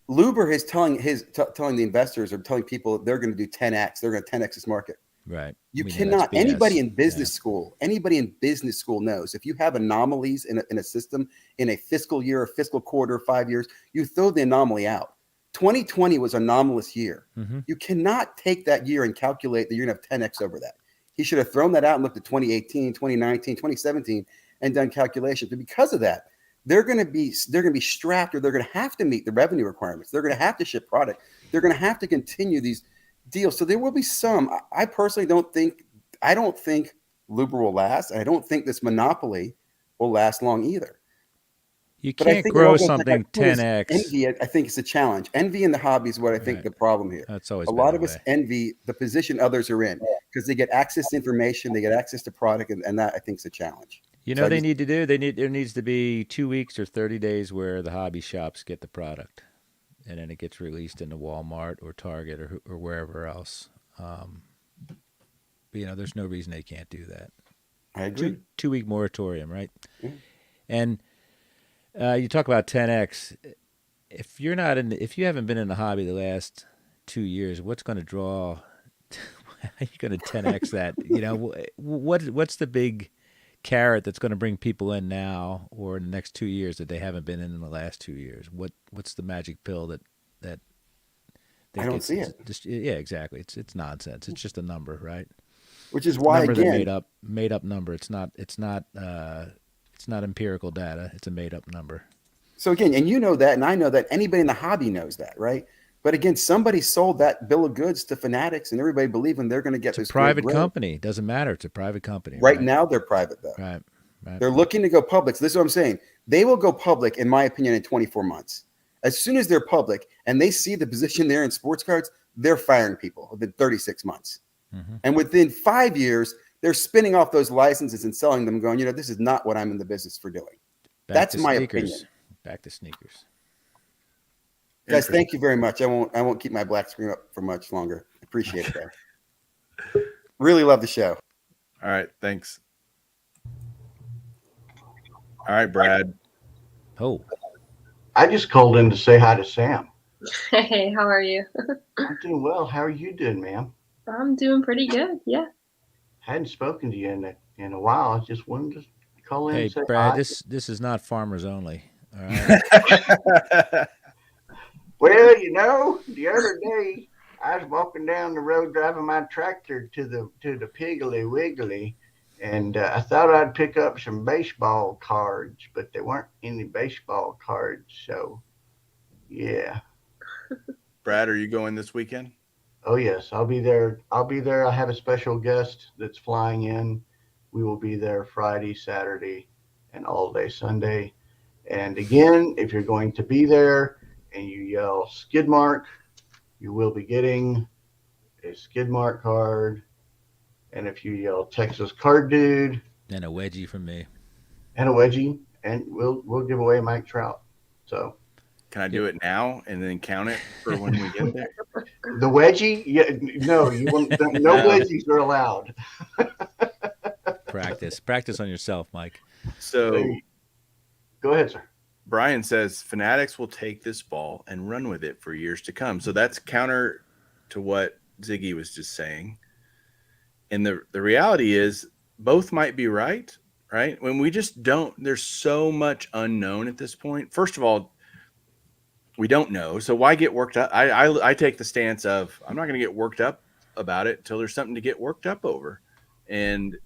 Luber is telling the investors or telling people they're going to do 10x. They're going to 10x this market. Right. You We know cannot. that's BS. Anybody in business school knows if you have anomalies in a system in a fiscal year, a fiscal quarter, 5 years, you throw the anomaly out. 2020 was an anomalous year. Mm-hmm. You cannot take that year and calculate that you're going to have 10x over that. He should have thrown that out and looked at 2018, 2019, 2017 and done calculations. But because of that, they're going to be strapped, or they're going to have to meet the revenue requirements. They're going to have to ship product. They're going to have to continue these deals. So there will be some. I personally don't think Luber will last. I don't think this monopoly will last long either. You But I can't think grow it all goes back something to this 10x. Envy, I think, is a challenge. Envy in the hobby is what I think Right. the problem here. That's always A been lot that of us way. envy the position others are in because they get access to information, they get access to product, and that I think is a challenge. You So know I they just need to do. There needs to be 2 weeks or 30 days where the hobby shops get the product, and then it gets released into Walmart or Target or wherever else. Um, there's no reason they can't do that. I agree. Two week moratorium, right? Yeah. And you talk about 10x. If you haven't been in the hobby the last 2 years, what's going to draw? How are you going to 10x that? What's the big carrot that's going to bring people in now or in the next 2 years that they haven't been in the last 2 years? What's the magic pill that I that don't gets see it? it. Just, yeah, exactly. It's nonsense. It's just a number, right? Which is It's a why, number they again, made up number. It's not empirical data. It's a made up number. so again, and you know that, and I know that. Anybody in the hobby knows that, right? But again, somebody sold that bill of goods to fanatics, and everybody believing they're going to get It's a this great private growth. company. It doesn't matter. It's a private company, Right right? now, they're private though. Right. Right. They're looking to go public. So this is what I'm saying. They will go public, in my opinion, in 24 months. As soon as they're public and they see the position they're in sports cards, they're firing people within 36 months. Mm-hmm. And within 5 years, they're spinning off those licenses and selling them, going, this is not what I'm in the business for doing. Back That's to my sneakers. opinion. Back to sneakers. Guys, Interesting. thank you very much. I won't keep my black screen up for much longer. Appreciate it, though. Really love the show. All right. Thanks. All right, Brad. Oh, I just called in to say hi to Sam. Hey, how are you? I'm doing well. How are you doing, ma'am? I'm doing pretty good. Yeah. Hadn't spoken to you in a while. I just wanted to call in and hey, say Brad. hi. This is not farmers only. All right. Well, the other day I was walking down the road driving my tractor to the Piggly Wiggly, and I thought I'd pick up some baseball cards, but there weren't any baseball cards. So, yeah. Brad, are you going this weekend? Oh yes, I'll be there. I'll be there. I have a special guest that's flying in. We will be there Friday, Saturday, and all day Sunday. And again, if you're going to be there and you yell skid mark, you will be getting a skid mark card. And if you yell Texas card dude And a wedgie from me. and a wedgie, and we'll give away Mike Trout. So Can I do it now and then count it for when we get there? the wedgie, yeah, no, you won't. No No. wedgies are allowed. Practice on yourself, Mike. So Go ahead, sir. Brian says Fanatics will take this ball and run with it for years to come. So that's counter to what Ziggy was just saying. And the reality is both might be right? When we just don't, there's so much unknown at this point. First of all, we don't know. So why get worked up? I take the stance of I'm not going to get worked up about it until there's something to get worked up over. And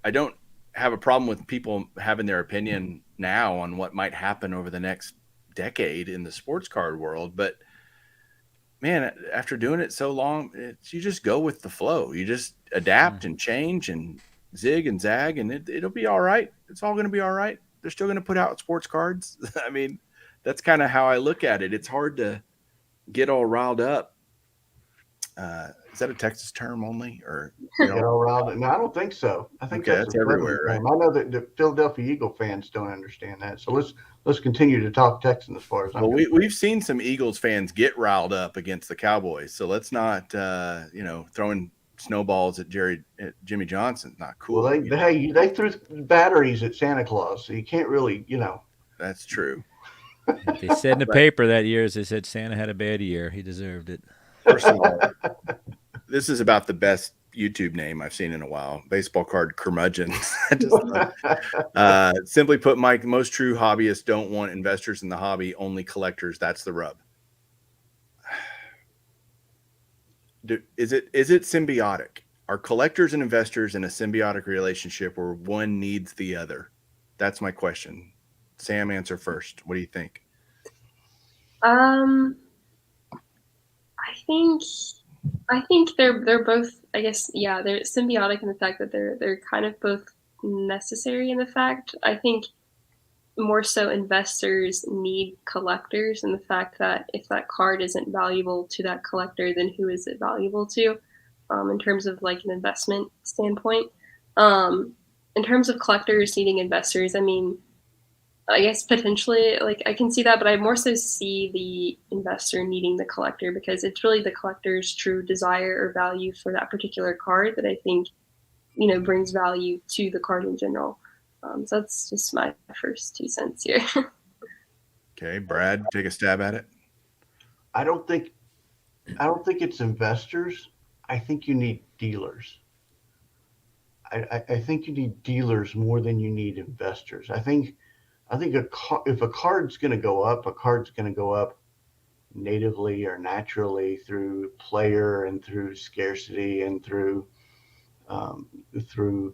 I don't have a problem with people having their opinion now on what might happen over the next decade in the sports card world. But man, after doing it so long, you just go with the flow. You just adapt and change and zig and zag, and it'll be all right. It's all going to be all right. They're still going to put out sports cards. I mean, that's kind of how I look at it. It's hard to get all riled up. Is that a Texas term only, or Get all riled? No, I don't think so. I think Okay, that's that's a everywhere, Southern term. I know that the Philadelphia Eagle fans don't understand that. So let's continue to talk Texan as far as I'm Well, concerned. we've seen some Eagles fans get riled up against the Cowboys, so let's not throwing snowballs at Jimmy Johnson. Not cool. Well, they threw batteries at Santa Claus, so you can't really, That's true. They said in the paper that year, they said Santa had a bad year. He deserved it. First of all, this is about the best YouTube name I've seen in a while. Baseball card curmudgeon. Simply put, Mike, most true hobbyists don't want investors in the hobby, only collectors. That's the rub. Is it symbiotic? Are collectors and investors in a symbiotic relationship where one needs the other? That's my question. Sam, answer first. What do you think? I think they're both, I guess, yeah, they're symbiotic in the fact that they're kind of both necessary in the fact. I think more so investors need collectors, and the fact that if that card isn't valuable to that collector, then who is it valuable to, in terms of like an investment standpoint. in terms of collectors needing investors, I mean, I guess potentially, like I can see that, but I more so see the investor needing the collector because it's really the collector's true desire or value for that particular card that I think brings value to the card in general. So that's just my first 2 cents here. Okay, Brad, take a stab at it. I don't think I don't think it's investors. I think you need dealers. I think you need dealers more than you need investors. I think if a card's going to go up, a card's going to go up natively or naturally through player and through scarcity and um, through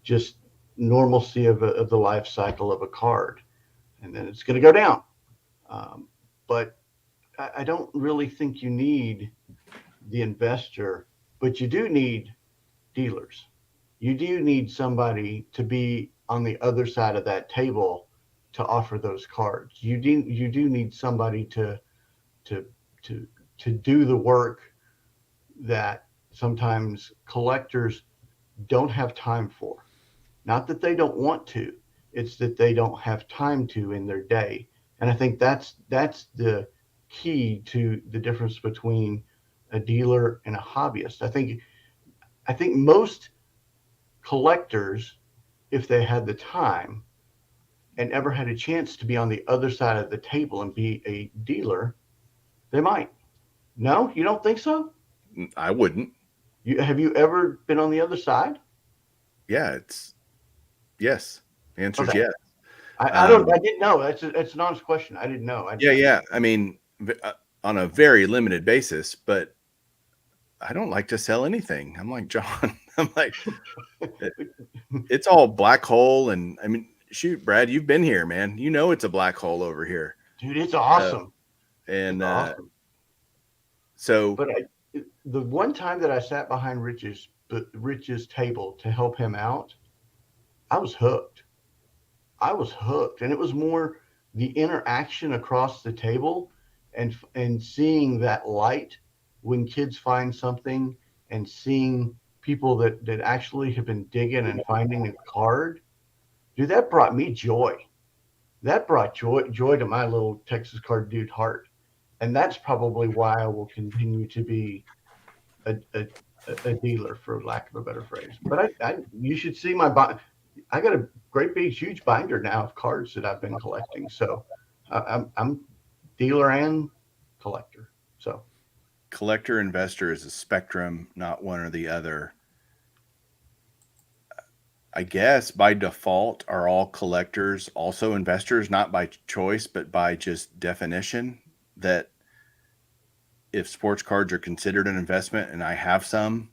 just normalcy of the life cycle of a card, and then it's going to go down. But I don't really think you need the investor, but you do need dealers. You do need somebody to be on the other side of that table to offer those cards. You do need somebody to to to do the work that sometimes collectors don't have time for. Not that they don't want to, it's that they don't have time to in their day. And I think that's the key to the difference between a dealer and a hobbyist. I think most collectors, if they had the time and ever had a chance to be on the other side of the table and be a dealer, they might. No, you don't think so? I wouldn't. Have you ever been on the other side? Yeah, it's yes. The answer is Okay. yes. I don't. Um, I didn't know. That's an honest question. I didn't know. yeah. I mean, on a very limited basis, but I don't like to sell anything. I'm like John. I'm like it, it's all black hole, and I mean, shoot, Brad, you've been here, man. You know it's a black hole over here. Dude, it's Uh, awesome. It's and awesome. so But the one time that I sat behind Rich's table to help him out, I was hooked. I was hooked, and it was more the interaction across the table, and seeing that light when kids find something, and seeing people that actually have been digging and finding a card. Dude, that brought me joy. That brought joy to my little Texas card dude heart, and that's probably why I will continue to be a, a, a dealer, for lack of a better phrase. But you should see I got a great big huge binder now of cards that I've been collecting. So I'm dealer and collector. So collector investor is a spectrum, not one or the other. I guess by default, are all collectors also investors, not by choice, but by just definition? That if sports cards are considered an investment and I have some,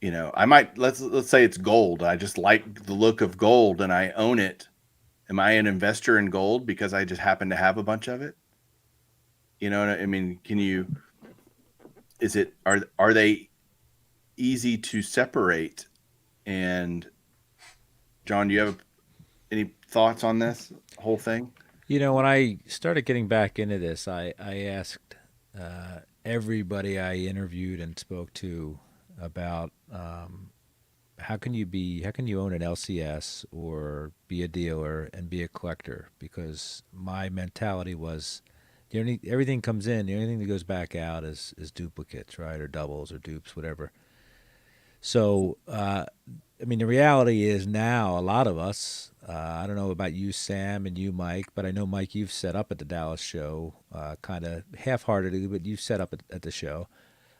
I might let's say it's gold. I just like the look of gold and I own it. Am I an investor in gold because I just happen to have a bunch of it? You know what I mean? Are they easy to separate? And John, do you have any thoughts on this whole thing? When I started getting back into this, I asked everybody I interviewed and spoke to about how can you own an LCS or be a dealer and be a collector? Because my mentality was everything comes in, the only thing that goes back out is duplicates, right, or doubles or dupes, whatever. So, I mean, the reality is now a lot of us, I don't know about you, Sam, and you, Mike, but I know, Mike, you've set up at the Dallas show, kind of half heartedly, but you've set up at the show.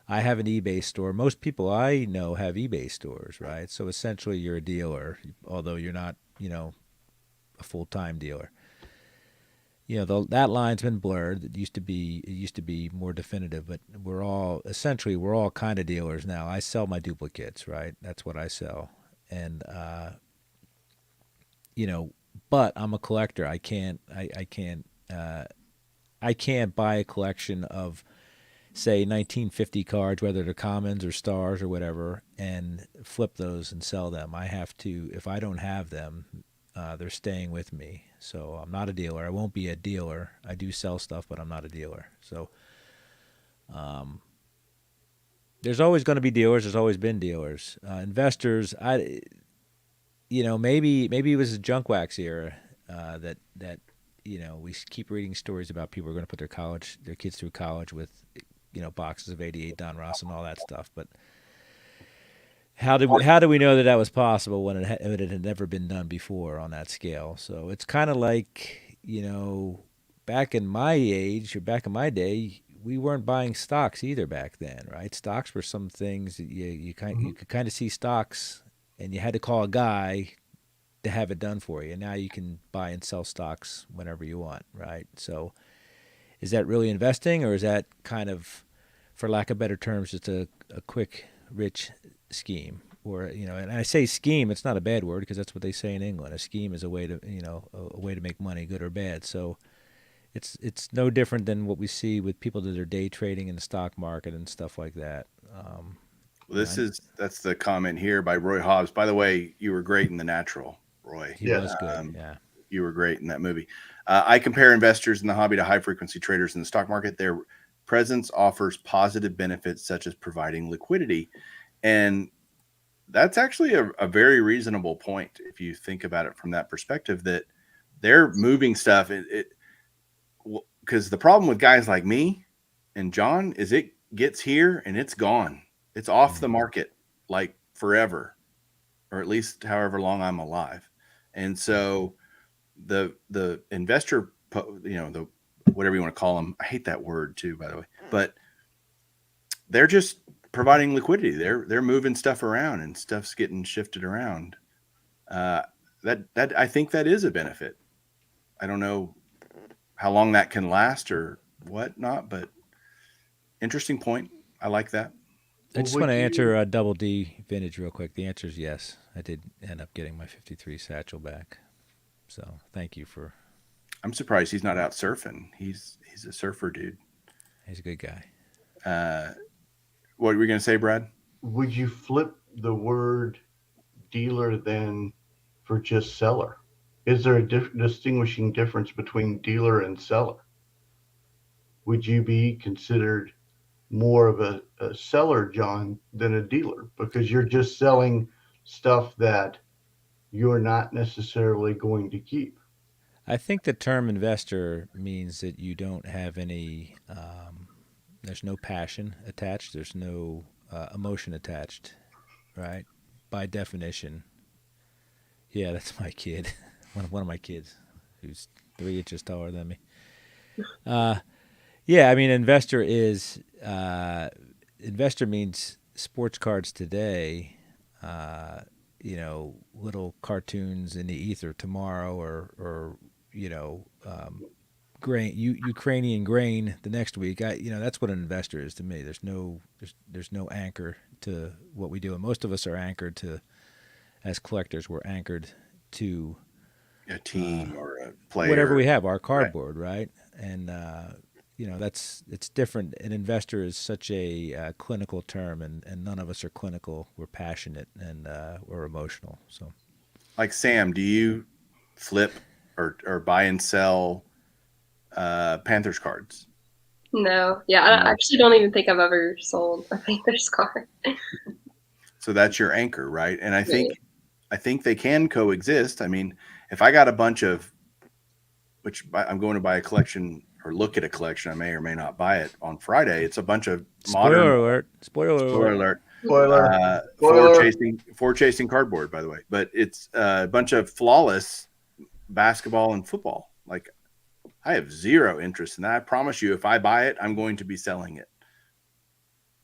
I have an eBay store. Most people I know have eBay stores, right? So essentially you're a dealer, although you're not, a full time dealer. That line's been blurred. It used to be more definitive, but we're all kind of dealers now. I sell my duplicates, right? That's what I sell, and you know, but I'm a collector. I can't buy a collection of, say, 1950 cards, whether they're commons or stars or whatever, and flip those and sell them. I have to. If I don't have them, they're staying with me. So I'm not a dealer. I won't be a dealer. I do sell stuff, but I'm not a dealer. So there's always going to be dealers. There's always been dealers. Investors, maybe it was a junk wax era that we keep reading stories about people are going to put their kids through college with boxes of 88 Don Ross and all that stuff. But how do we know that was possible when it had never been done before on that scale? So it's kind of like back in my age or back in my day, we weren't buying stocks either back then, right? Stocks were some things that you could kind of see stocks, and you had to call a guy to have it done for you. And now you can buy and sell stocks whenever you want, right? So is that really investing, or is that kind of, for lack of better terms, just a quick, rich scheme? Or and I say scheme, it's not a bad word because that's what they say in England. A scheme is a way to a way to make money, good or bad. So it's no different than what we see with people that are day trading in the stock market and stuff like that. Well, that's the comment here by Roy Hobbs. By the way, you were great in The Natural, Roy. He Yes. was good. Yeah. You were great in that movie. I compare investors in the hobby to high frequency traders in the stock market. Their presence offers positive benefits such as providing liquidity. And that's actually a very reasonable point if you think about it from that perspective, that they're moving stuff. Because the problem with guys like me and John is it gets here and it's gone. It's off the market like forever, or at least however long I'm alive. And so the investor, the whatever you want to call them, I hate that word too, by the way, but they're just providing liquidity. They're moving stuff around and stuff's getting shifted around. That I think that is a benefit. I don't know how long that can last or whatnot, but interesting point. I like that. I just Would want to answer you- a double D vintage real quick. The answer is yes. I did end up getting my 53 satchel back. So thank you for. I'm surprised he's not out surfing. He's a surfer dude. He's a good guy. What were you going to say, Brad? Would you flip the word dealer then for just seller? Is there a distinguishing difference between dealer and seller? Would you be considered more of a seller, John, than a dealer because you're just selling stuff that you're not necessarily going to keep? I think the term investor means that you don't have any. There's no passion attached. There's no emotion attached, right? By definition. Yeah, that's my kid. One of my kids, who's 3 inches taller than me. Yeah, I mean, investor means sports cards today. Little cartoons in the ether tomorrow, or grain, Ukrainian grain the next week. That's what an investor is to me. There's no anchor to what we do, and most of us are anchored to, as collectors, we're anchored to A team or a player. whatever we have, our cardboard, right? And it's different. An investor is such a clinical term, and none of us are clinical. We're passionate and we're emotional. So, Like Sam, do you flip or buy and sell Panthers cards? No, yeah, I actually don't even think I've ever sold a Panthers card. So that's your anchor, right? And I think they can coexist. I mean, if I got a bunch of, which I'm going to buy a collection or look at a collection, I may or may not buy it on Friday. It's a bunch of modern. Spoiler Spoiler alert. alert. Spoiler. For chasing cardboard, by the way. But it's a bunch of flawless basketball and football. Like, I have zero interest in that. I promise you, if I buy it, I'm going to be selling it.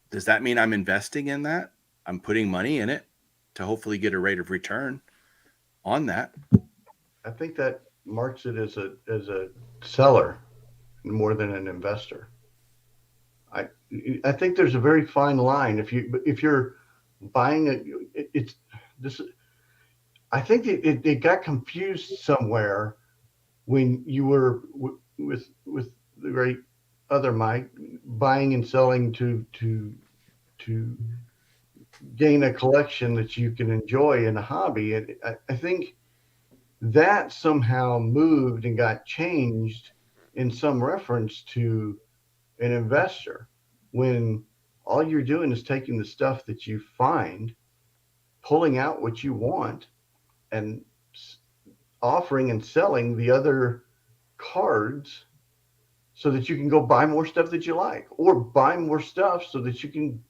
Does that mean I'm investing in that? I'm putting money in it to hopefully get a rate of return on that. I think that marks it as a seller more than an investor. I think there's a very fine line. If you're buying it's this. I think it got confused somewhere when you were with the great other Mike buying and selling to gain a collection that you can enjoy in a hobby. And I think that somehow moved and got changed in some reference to an investor when all you're doing is taking the stuff that you find, pulling out what you want, and offering and selling the other cards so that you can go buy more stuff that you like, or buy more stuff so that you can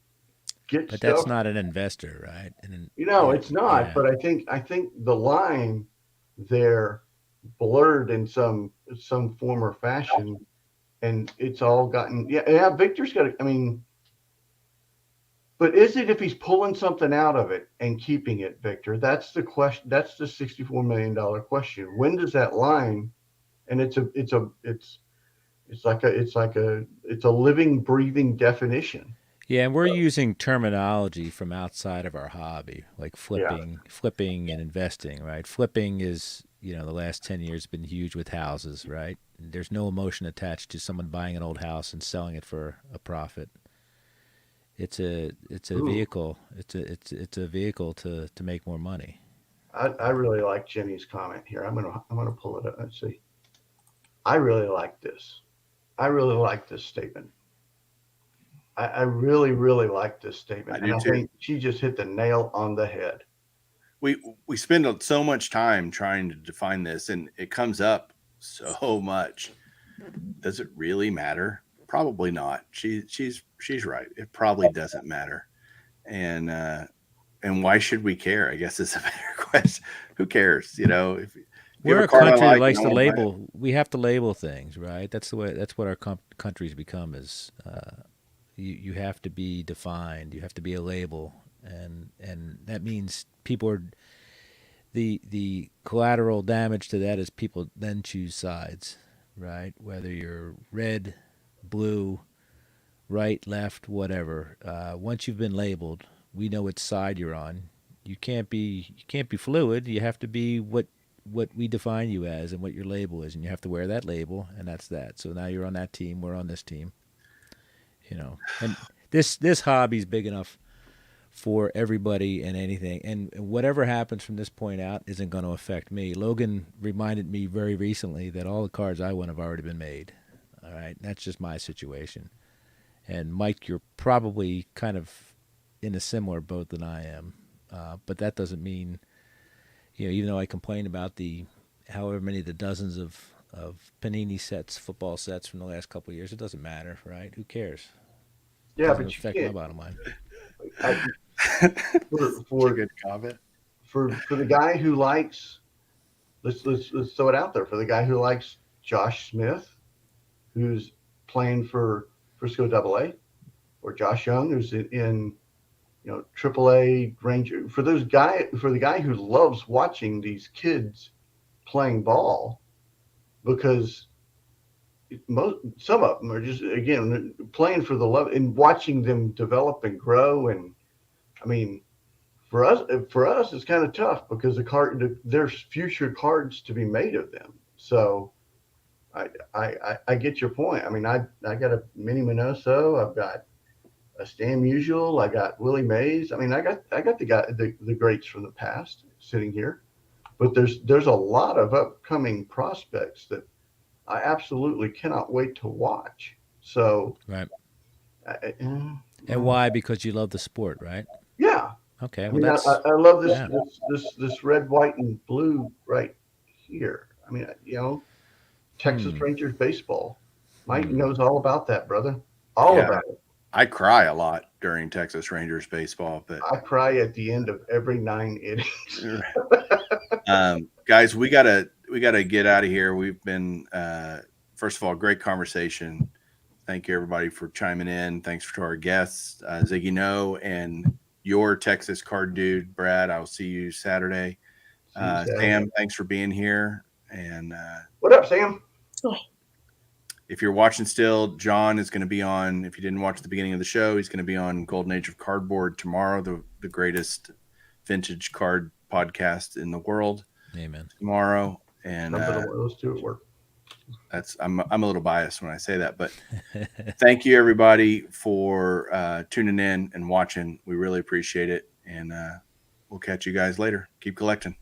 get But that's stuff. not an investor, right? And It's not. yeah, But I think the line there blurred in some form or fashion, and it's all gotten yeah. Victor's got. I mean, but is it if he's pulling something out of it and keeping it, Victor? That's the question. That's the $64 million question. When does that line? And it's a living, breathing definition. yeah, and we're using terminology from outside of our hobby, like Yeah. flipping, and investing, right? Flipping is, the last 10 years been huge with houses, right? There's no emotion attached to someone buying an old house and selling it for a profit. It's a Ooh, vehicle. It's a vehicle to make more money. I really like Jenny's comment here. I'm gonna pull it up. Let's see. I really like this. I really like this statement. I really, really like this I statement, and do I too. think she just hit the nail on the head. We spend so much time trying to define this, and it comes up so much. Does it really matter? Probably not. She's right. It probably doesn't matter. And why should we care? I guess is a better question. Who cares? If you have We're a a car I country that like and likes I to want to buy it, label. We have to label things, right? That's the way. That's what our country's become. Is you have to be defined. You have to be a label, and that means people are the collateral damage to that is people then choose sides, right? Whether you're red, blue, right, left, whatever. Once you've been labeled, we know which side you're on. You can't be fluid. You have to be what we define you as and what your label is, and you have to wear that label, and that's that. So now you're on that team. We're on this team. And this hobby's big enough for everybody and anything. And whatever happens from this point out isn't going to affect me. Logan reminded me very recently that all the cards I won have already been made. All right, that's just my situation. And Mike, you're probably kind of in a similar boat than I am. But that doesn't mean, even though I complain about the however many the dozens of Panini sets, football sets from the last couple of years, it doesn't matter, right? Who cares? Yeah, Doesn't but you affect my can't. bottom line. I, for it's a for good comment. for the guy who likes, let's throw it out there, for the guy who likes Josh Smith, who's playing for Frisco Double A, or Josh Young, who's in Triple A Ranger. For the guy who loves watching these kids playing ball, because some of them are just, again, playing for the love and watching them develop and grow. And I mean, for us it's kind of tough because there's future cards to be made of them. So I get your point. I mean, I got a mini Minoso. I've got a Stan Musial. I got Willie Mays. I mean, I got the greats from the past sitting here, but there's a lot of upcoming prospects that I absolutely cannot wait to watch. So, Right. And well, why? Because you love the sport, right? yeah. Okay. I Well, mean, that's I love this yeah. this this this red, white, and blue right here. I mean, Texas Hmm. Rangers baseball. Mike Hmm. knows all about that, brother. All Yeah, about it. I cry a lot during Texas Rangers baseball, but I cry at the end of every 9 innings. guys, we gotta get out of here. We've been first of all, great conversation. Thank you everybody for chiming in. Thanks to our guests, Ziggy No and your Texas card dude, Brad. I'll see you Saturday. See you Saturday. Sam, thanks for being here. And What up, Sam? if you're watching still, John is going to be on. If you didn't watch the beginning of the show, he's going to be on Golden Age of Cardboard tomorrow, the greatest vintage card podcast in the world. Amen. Tomorrow, and Jumping on one of those two at work. I'm a little biased when I say that, but thank you everybody for tuning in and watching. We really appreciate it, and we'll catch you guys later. Keep collecting.